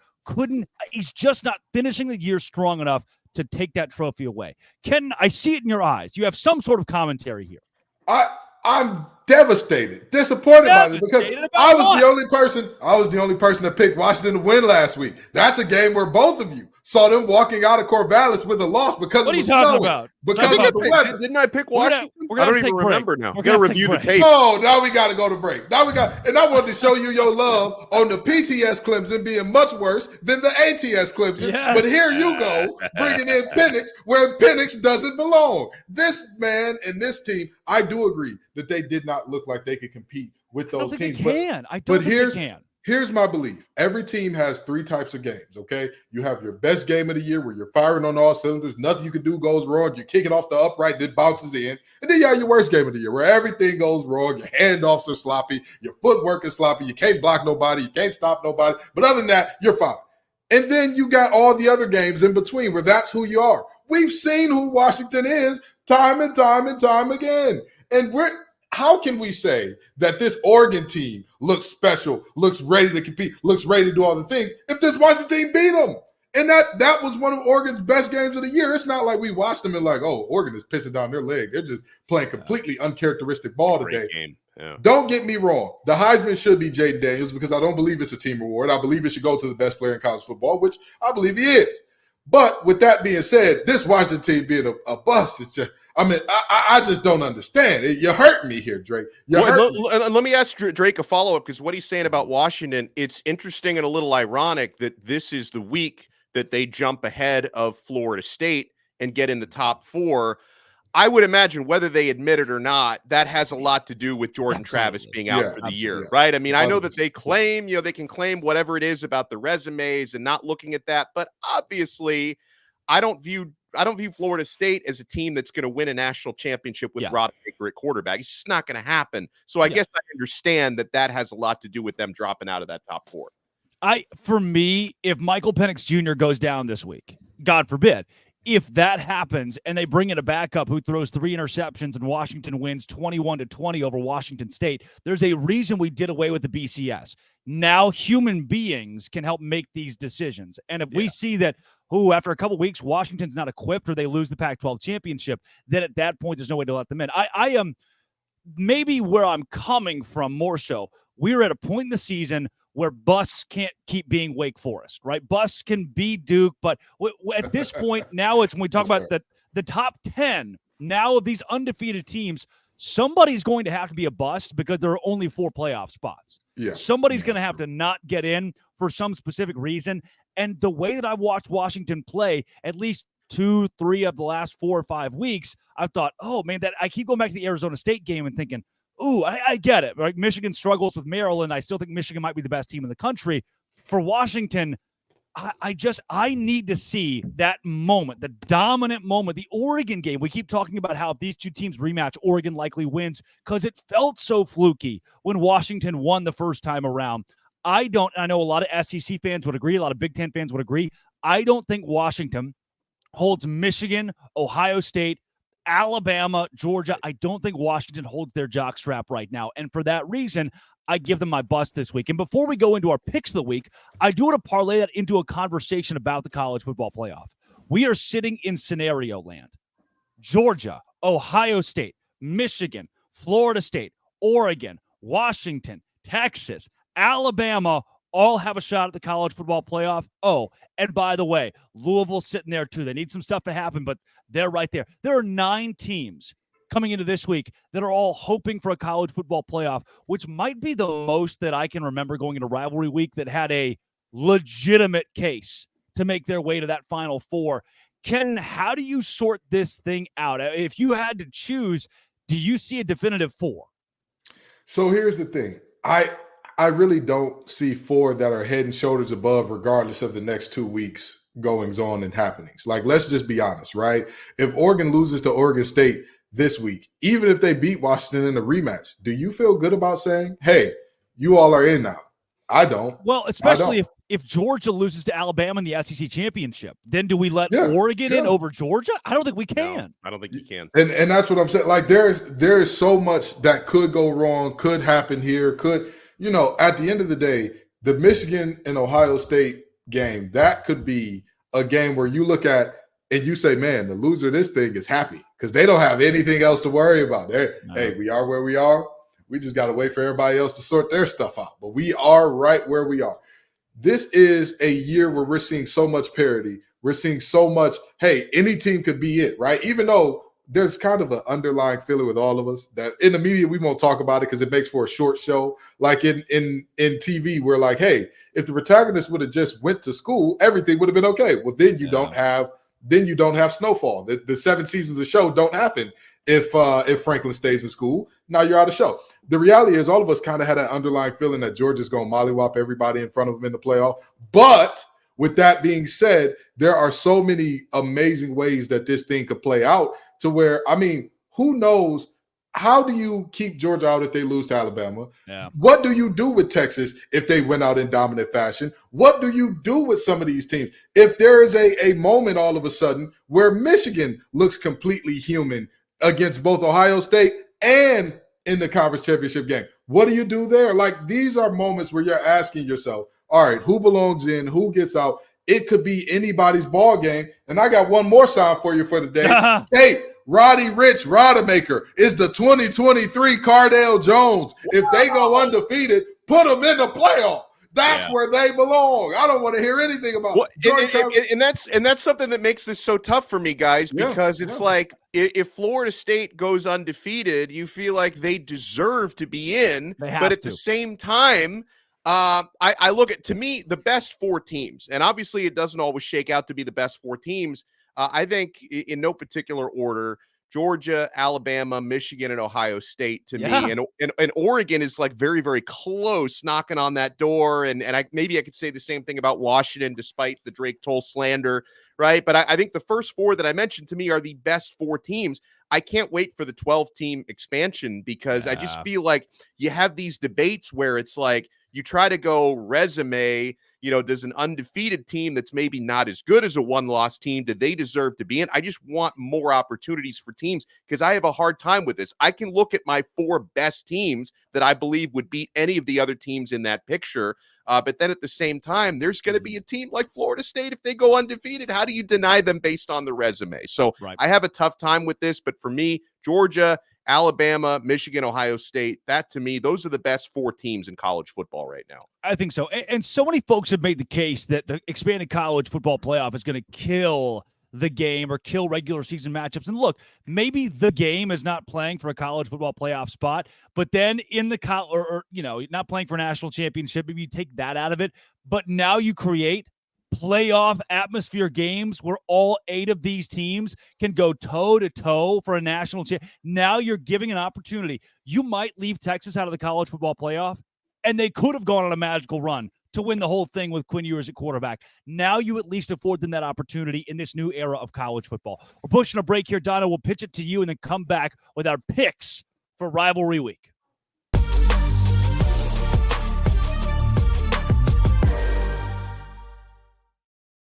he's just not finishing the year strong enough to take that trophy away. Ken, I see it in your eyes. You have some sort of commentary here. I'm devastated, disappointed by this because I was the only person that picked Washington to win last week. That's a game where both of you saw them walking out of Corvallis with a loss because it was snowing. Because of the weather. Didn't I pick Washington? I don't even remember now. We got to review the tape. Oh, now we got to go to break. And I wanted to show you your love on the PTS Clemson being much worse than the ATS Clemson. Yes. But here you go, bringing in Penix where Penix doesn't belong. This man and this team, I do agree that they did not look like they could compete with those teams. I don't think they can. Here's my belief. Every team has 3 types of games, okay? You have your best game of the year where you're firing on all cylinders. Nothing you can do goes wrong. You kick it off the upright, it bounces in. And then you have your worst game of the year where everything goes wrong. Your handoffs are sloppy. Your footwork is sloppy. You can't block nobody. You can't stop nobody. But other than that, you're fine. And then you got all the other games in between where that's who you are. We've seen who Washington is time and time and time again. And how can we say that this Oregon team looks special, looks ready to compete, looks ready to do all the things if this Washington team beat them? And that was one of Oregon's best games of the year. It's not like we watched them and like, oh, Oregon is pissing down their leg. They're just playing completely uncharacteristic ball today. Yeah. Don't get me wrong. The Heisman should be Jaden Daniels because I don't believe it's a team reward. I believe it should go to the best player in college football, which I believe he is. But with that being said, this Washington team being a bust, it's just, I just don't understand. You're hurting me here, Drake. Let me ask Drake a follow-up because what he's saying about Washington, it's interesting and a little ironic that this is the week that they jump ahead of Florida State and get in the top 4. I would imagine whether they admit it or not, that has a lot to do with Jordan Travis being out for the year, right? I mean, I know that they claim, they can claim whatever it is about the resumes and not looking at that, but obviously I don't view Florida State as a team that's going to win a national championship with Rodemaker at quarterback. It's just not going to happen. So I guess I understand that has a lot to do with them dropping out of that top 4. For me, if Michael Penix Jr. goes down this week, God forbid, if that happens and they bring in a backup who throws 3 interceptions and Washington wins 21-20 over Washington State, there's a reason we did away with the BCS. Now human beings can help make these decisions. And if we see that, after a couple of weeks, Washington's not equipped or they lose the Pac-12 championship, then at that point, there's no way to let them in. I am maybe where I'm coming from more so. We're at a point in the season where busts can't keep being Wake Forest, right? Busts can be Duke, but at this point, now it's when we talk about the top 10 now of these undefeated teams, somebody's going to have to be a bust because there are only 4 playoff spots. Yeah. Somebody's going to have to not get in for some specific reason. And the way that I've watched Washington play, at least 2-3 of the last 4 or 5 weeks, I thought, oh man, that I keep going back to the Arizona State game and thinking, ooh, I get it. Right? Michigan struggles with Maryland. I still think Michigan might be the best team in the country. For Washington, I need to see that moment, the dominant moment, the Oregon game. We keep talking about how if these two teams rematch, Oregon likely wins because it felt so fluky when Washington won the first time around. I know a lot of SEC fans would agree. A lot of Big Ten fans would agree. I don't think Washington holds Michigan, Ohio State, Alabama, Georgia. I don't think Washington holds their jockstrap right now. And for that reason, I give them my bust this week. And before we go into our picks of the week, I do want to parlay that into a conversation about the college football playoff. We are sitting in scenario land. Georgia, Ohio State, Michigan, Florida State, Oregon, Washington, Texas, Alabama all have a shot at the college football playoff. Oh, and by the way, Louisville's sitting there too. They need some stuff to happen, but they're right there. There are 9 teams coming into this week that are all hoping for a college football playoff, which might be the most that I can remember going into rivalry week that had a legitimate case to make their way to that Final Four. Ken, how do you sort this thing out? If you had to choose, do you see a definitive 4? So here's the thing. I really don't see 4 that are head and shoulders above regardless of the next 2 weeks goings on and happenings. Like, let's just be honest, right? If Oregon loses to Oregon State this week, even if they beat Washington in the rematch, do you feel good about saying, hey, you all are in now? I don't. Well, especially if Georgia loses to Alabama in the SEC championship, then do we let Oregon in over Georgia? I don't think we can. No, I don't think you can. And that's what I'm saying. Like, there is so much that could go wrong, could happen here, at the end of the day, the Michigan and Ohio State game, that could be a game where you look at and you say, man, the loser of this thing is happy because they don't have anything else to worry about. Hey, we are where we are. We just got to wait for everybody else to sort their stuff out. But we are right where we are. This is a year where we're seeing so much parity. We're seeing so much, hey, any team could be it, right? Even though there's kind of an underlying feeling with all of us that in the media, we won't talk about it because it makes for a short show. Like in TV, we're like, hey, if the protagonist would have just went to school, everything would have been okay. Well, then you don't have Snowfall. The 7 seasons of show don't happen if Franklin stays in school. Now you're out of show. The reality is all of us kind of had an underlying feeling that Georgia's going to mollywop everybody in front of them in the playoff. But with that being said, there are so many amazing ways that this thing could play out to where, I mean, who knows? How do you keep Georgia out if they lose to Alabama? Yeah. What do you do with Texas if they went out in dominant fashion? What do you do with some of these teams? If there is a moment all of a sudden where Michigan looks completely human against both Ohio State and in the conference championship game, what do you do there? Like, these are moments where you're asking yourself, all right, who belongs in, who gets out? It could be anybody's ball game. And I got one more sound for you for the day. Hey, Roddy Rich Rodemaker is the 2023 Cardale Jones. If they go undefeated, put them in the playoff. That's where they belong. I don't want to hear anything about and that's something that makes this so tough for me, guys, because it's like if Florida State goes undefeated, you feel like they deserve to be in, but at the same time, I look at, to me, the best 4 teams, and obviously it doesn't always shake out to be the best 4 teams. I think in no particular order, Georgia, Alabama, Michigan, and Ohio State to me. And Oregon is like very, very close, knocking on that door. And maybe I could say the same thing about Washington, despite the Drake Toll slander, right? But I think the first four that I mentioned to me are the best four teams. I can't wait for the 12-team expansion because I just feel like you have these debates where it's like you try to go resume, does an undefeated team that's maybe not as good as a one-loss team, do they deserve to be in? I just want more opportunities for teams because I have a hard time with this. I can look at my four best teams that I believe would beat any of the other teams in that picture. But then at the same time, there's going to be a team like Florida State. If they go undefeated, how do you deny them based on the resume? So I have a tough time with this. But for me, Georgia, Alabama, Michigan, Ohio State, that to me, those are the best four teams in college football right now. I think so. And so many folks have made the case that the expanded college football playoff is going to kill the game or kill regular season matchups. And look, maybe the game is not playing for a college football playoff spot, but then in the not playing for a national championship, maybe you take that out of it. But now you create playoff atmosphere games where all 8 of these teams can go toe to toe for a national championship. Now you're giving an opportunity. You might leave Texas out of the college football playoff, and they could have gone on a magical run to win the whole thing with Quinn Ewers at quarterback. Now you at least afford them that opportunity in this new era of college football. We're pushing a break here, Donna. We'll pitch it to you and then come back with our picks for Rivalry Week.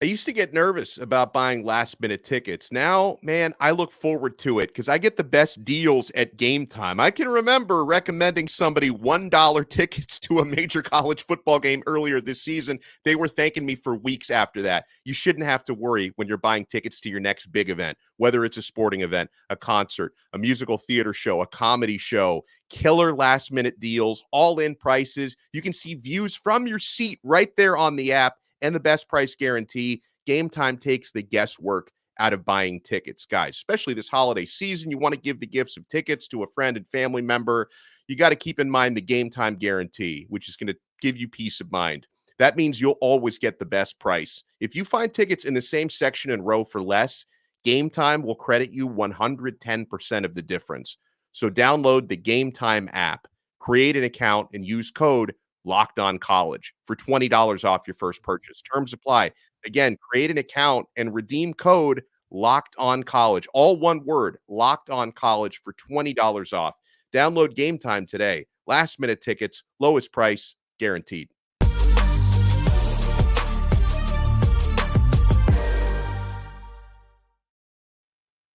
I used to get nervous about buying last-minute tickets. Now, man, I look forward to it because I get the best deals at game time. I can remember recommending somebody $1 tickets to a major college football game earlier this season. They were thanking me for weeks after that. You shouldn't have to worry when you're buying tickets to your next big event, whether it's a sporting event, a concert, a musical theater show, a comedy show. Killer last-minute deals, all-in prices. You can see views from your seat right there on the app. And the best price guarantee. Game Time takes the guesswork out of buying tickets, guys, especially this holiday season. You want to give the gifts of tickets to a friend and family member. You got to keep in mind the Game Time guarantee, which is going to give you peace of mind. That means you'll always get the best price. If you find tickets in the same section and row for less, Game Time will credit you 110% of the difference. So download the Game Time app, create an account, and use code Locked On College for $20 off your first purchase. Terms apply. Again, create an account and redeem code Locked On College. All one word, Locked On College for $20 off. Download Game Time today. Last minute tickets, lowest price, guaranteed.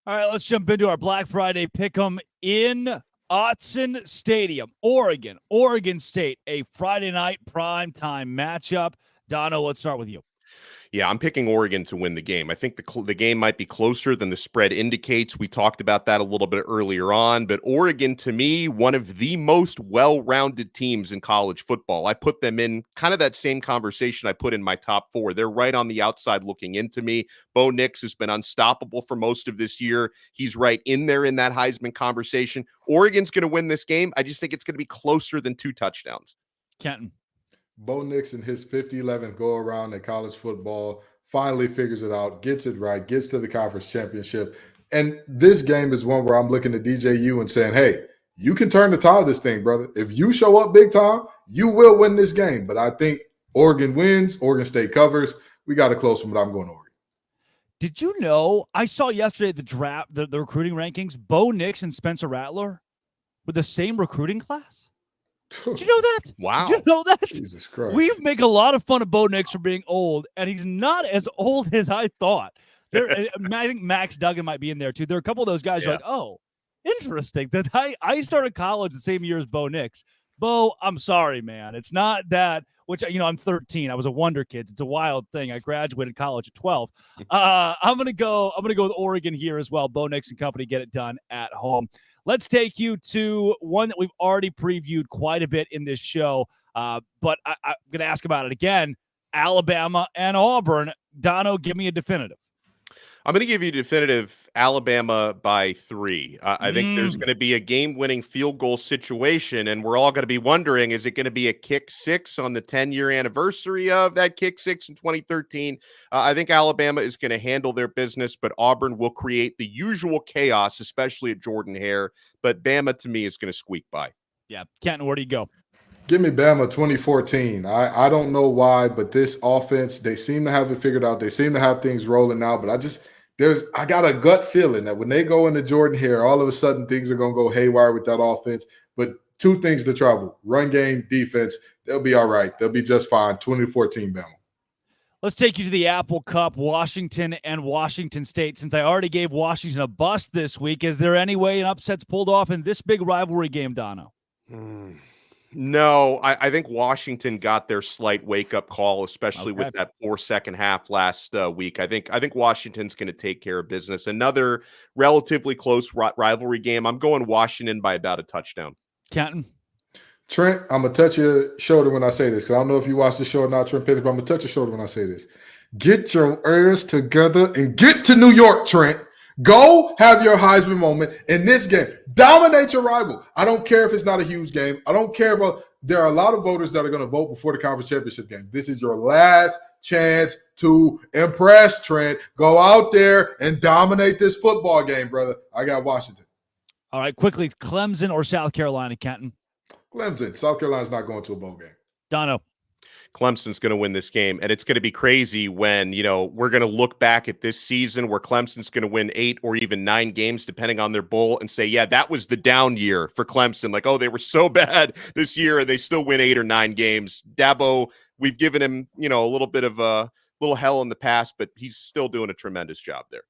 All right, let's jump into our Black Friday pick'em in Autzen Stadium, Oregon State, a Friday night primetime matchup. Dono, let's start with you. Yeah, I'm picking Oregon to win the game. I think the game might be closer than the spread indicates. We talked about that a little bit earlier on, but Oregon, to me, one of the most well-rounded teams in college football. I put them in kind of that same conversation I put in my top 4. They're right on the outside looking into me. Bo Nix has been unstoppable for most of this year. He's right in there in that Heisman conversation. Oregon's going to win this game. I just think it's going to be closer than 2 touchdowns. Kenton. Bo Nix in his 50-11th go-around in college football finally figures it out, gets it right, gets to the conference championship. And this game is one where I'm looking at DJU and saying, hey, you can turn the tide of this thing, brother. If you show up big time, you will win this game. But I think Oregon wins, Oregon State covers. We got a close one, but I'm going Oregon. Did you know, I saw yesterday the draft, the recruiting rankings, Bo Nix and Spencer Rattler were the same recruiting class? Did you know that? Wow. Did you know that? Jesus Christ. We make a lot of fun of Bo Nix for being old, and he's not as old as I thought. I think Max Duggan might be in there, too. There are a couple of those guys who are like, oh, interesting. That I started college the same year as Bo Nix. Bo, I'm sorry, man. It's not that, which, I'm 13. I was a Wonder Kids. It's a wild thing. I graduated college at 12. I'm going to go with Oregon here as well. Bo Nix and company get it done at home. Let's take you to one that we've already previewed quite a bit in this show, but I'm going to ask about it again. Alabama and Auburn. Dono, give me a definitive. I'm going to give you definitive Alabama by 3. I think there's going to be a game-winning field goal situation, and we're all going to be wondering, is it going to be a kick 6 on the 10-year anniversary of that kick 6 in 2013? I think Alabama is going to handle their business, but Auburn will create the usual chaos, especially at Jordan-Hare. But Bama, to me, is going to squeak by. Yeah. Kenton, where do you go? Give me Bama 2014. I don't know why, but this offense, they seem to have it figured out. They seem to have things rolling now, but I got a gut feeling that when they go into Jordan-Hare, all of a sudden things are going to go haywire with that offense. But 2 things to travel: run game, defense. They'll be all right. They'll be just fine. 2014 Bama. Let's take you to the Apple Cup, Washington and Washington State. Since I already gave Washington a bust this week, is there any way an upset's pulled off in this big rivalry game, Dono? No, I think Washington got their slight wake-up call, especially with that poor second half last week. I think Washington's going to take care of business. Another relatively close rivalry game. I'm going Washington by about a touchdown. Kenton? Trent, I'm going to touch your shoulder when I say this, because I don't know if you watch the show or not, Trent Pettis, but I'm going to touch your shoulder when I say this. Get your ears together and get to New York, Trent. Go have your Heisman moment in this game. Dominate your rival. I don't care if it's not a huge game. I don't care about – there are a lot of voters that are going to vote before the conference championship game. This is your last chance to impress, Trent. Go out there and dominate this football game, brother. I got Washington. All right, quickly, Clemson or South Carolina, Kenton? Clemson. South Carolina's not going to a bowl game. Dono? Clemson's going to win this game, and it's going to be crazy when, we're going to look back at this season where Clemson's going to win 8 or even 9 games, depending on their bowl, and say, yeah, that was the down year for Clemson. Like, oh, they were so bad this year, and they still win 8 or 9 games. Dabo, we've given him, a little bit of a little hell in the past, but he's still doing a tremendous job there.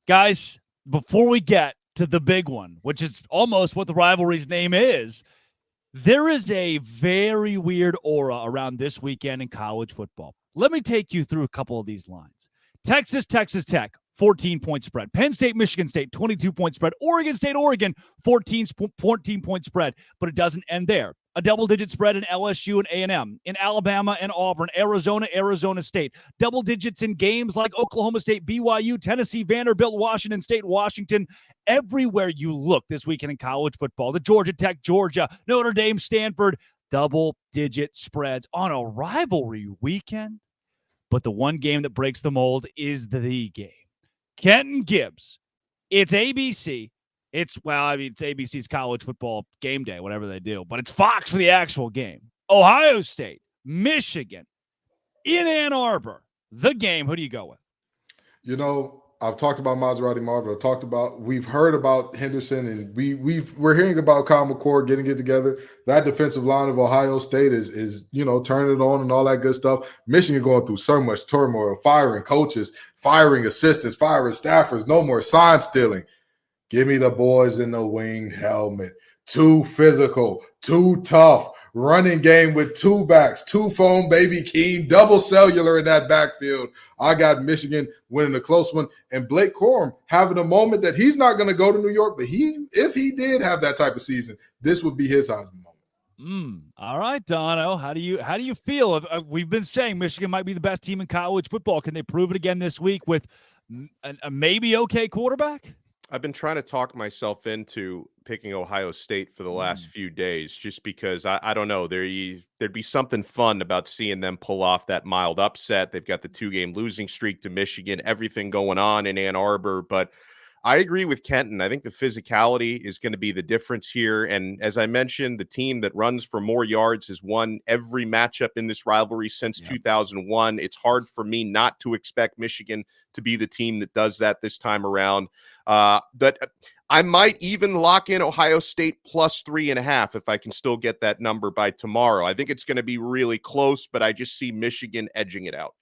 Guys, before we get to the big one, which is almost what the rivalry's name is, there is a very weird aura around this weekend in college football. Let me take you through a couple of these lines. Texas Tech, 14-point spread. Penn State, Michigan State, 22-point spread. Oregon State, 14-point spread. But it doesn't end there. A double-digit spread in LSU and A&M, in Alabama and Auburn, Arizona State. Double digits in games like Oklahoma State, BYU, Tennessee, Vanderbilt, Washington State, Washington. Everywhere you look this weekend in college football, the Georgia Tech, Georgia, Notre Dame, Stanford, double-digit spreads on a rivalry weekend. But the one game that breaks the mold is the game. Kenton Gibbs. It's ABC. It's ABC's college football game day, whatever they do. But it's Fox for the actual game. Ohio State, Michigan, in Ann Arbor. The game. Who do you go with? I've talked about Maserati Marvel. We've heard about Henderson, and we're hearing about Kyle McCord getting it together. That defensive line of Ohio State is turning it on and all that good stuff. Michigan going through so much turmoil, firing coaches, firing assistants, firing staffers, no more sign stealing. Give me the boys in the winged helmet. Too physical, too tough. Running game with 2 backs, 2 foam baby Keem, double cellular in that backfield. I got Michigan winning a close one. And Blake Corum having a moment that he's not going to go to New York, but if he did have that type of season, this would be his Heisman moment. All right, Dono. How do you feel? We've been saying Michigan might be the best team in college football. Can they prove it again this week with a maybe okay quarterback? I've been trying to talk myself into picking Ohio State for the last few days, just because I don't know. There'd be something fun about seeing them pull off that mild upset. They've got the 2-game losing streak to Michigan, everything going on in Ann Arbor. But I agree with Kenton. I think the physicality is going to be the difference here. And as I mentioned, the team that runs for more yards has won every matchup in this rivalry since 2001. It's hard for me not to expect Michigan to be the team that does that this time around. But I might even lock in Ohio State plus 3.5 if I can still get that number by tomorrow. I think it's going to be really close, but I just see Michigan edging it out.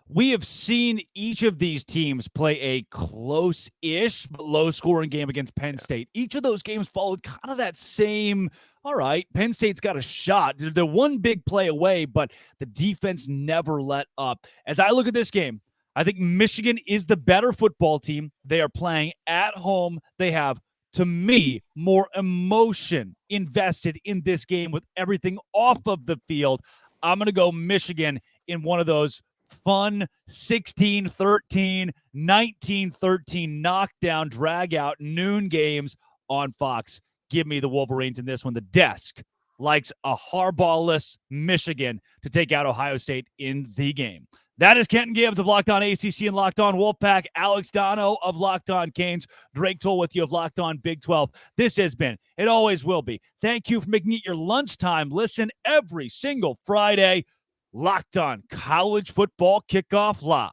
We have seen each of these teams play a close-ish but low-scoring game against Penn State. Each of those games followed kind of that same, all right, Penn State's got a shot. They're one big play away, but the defense never let up. As I look at this game, I think Michigan is the better football team. They are playing at home. They have, to me, more emotion invested in this game with everything off of the field. I'm going to go Michigan in one of those fun 16-13, 19-13 knockdown, drag-out, noon games on Fox. Give me the Wolverines in this one. The desk likes a Harbaugh-less Michigan to take out Ohio State in the game. That is Kenton Gibbs of Locked On ACC and Locked On Wolfpack, Alex Dono of Locked On Canes, Drake Toll with you of Locked On Big 12. This has been, it always will be. Thank you for making it your lunchtime listen every single Friday. Locked On College Football Kickoff Live.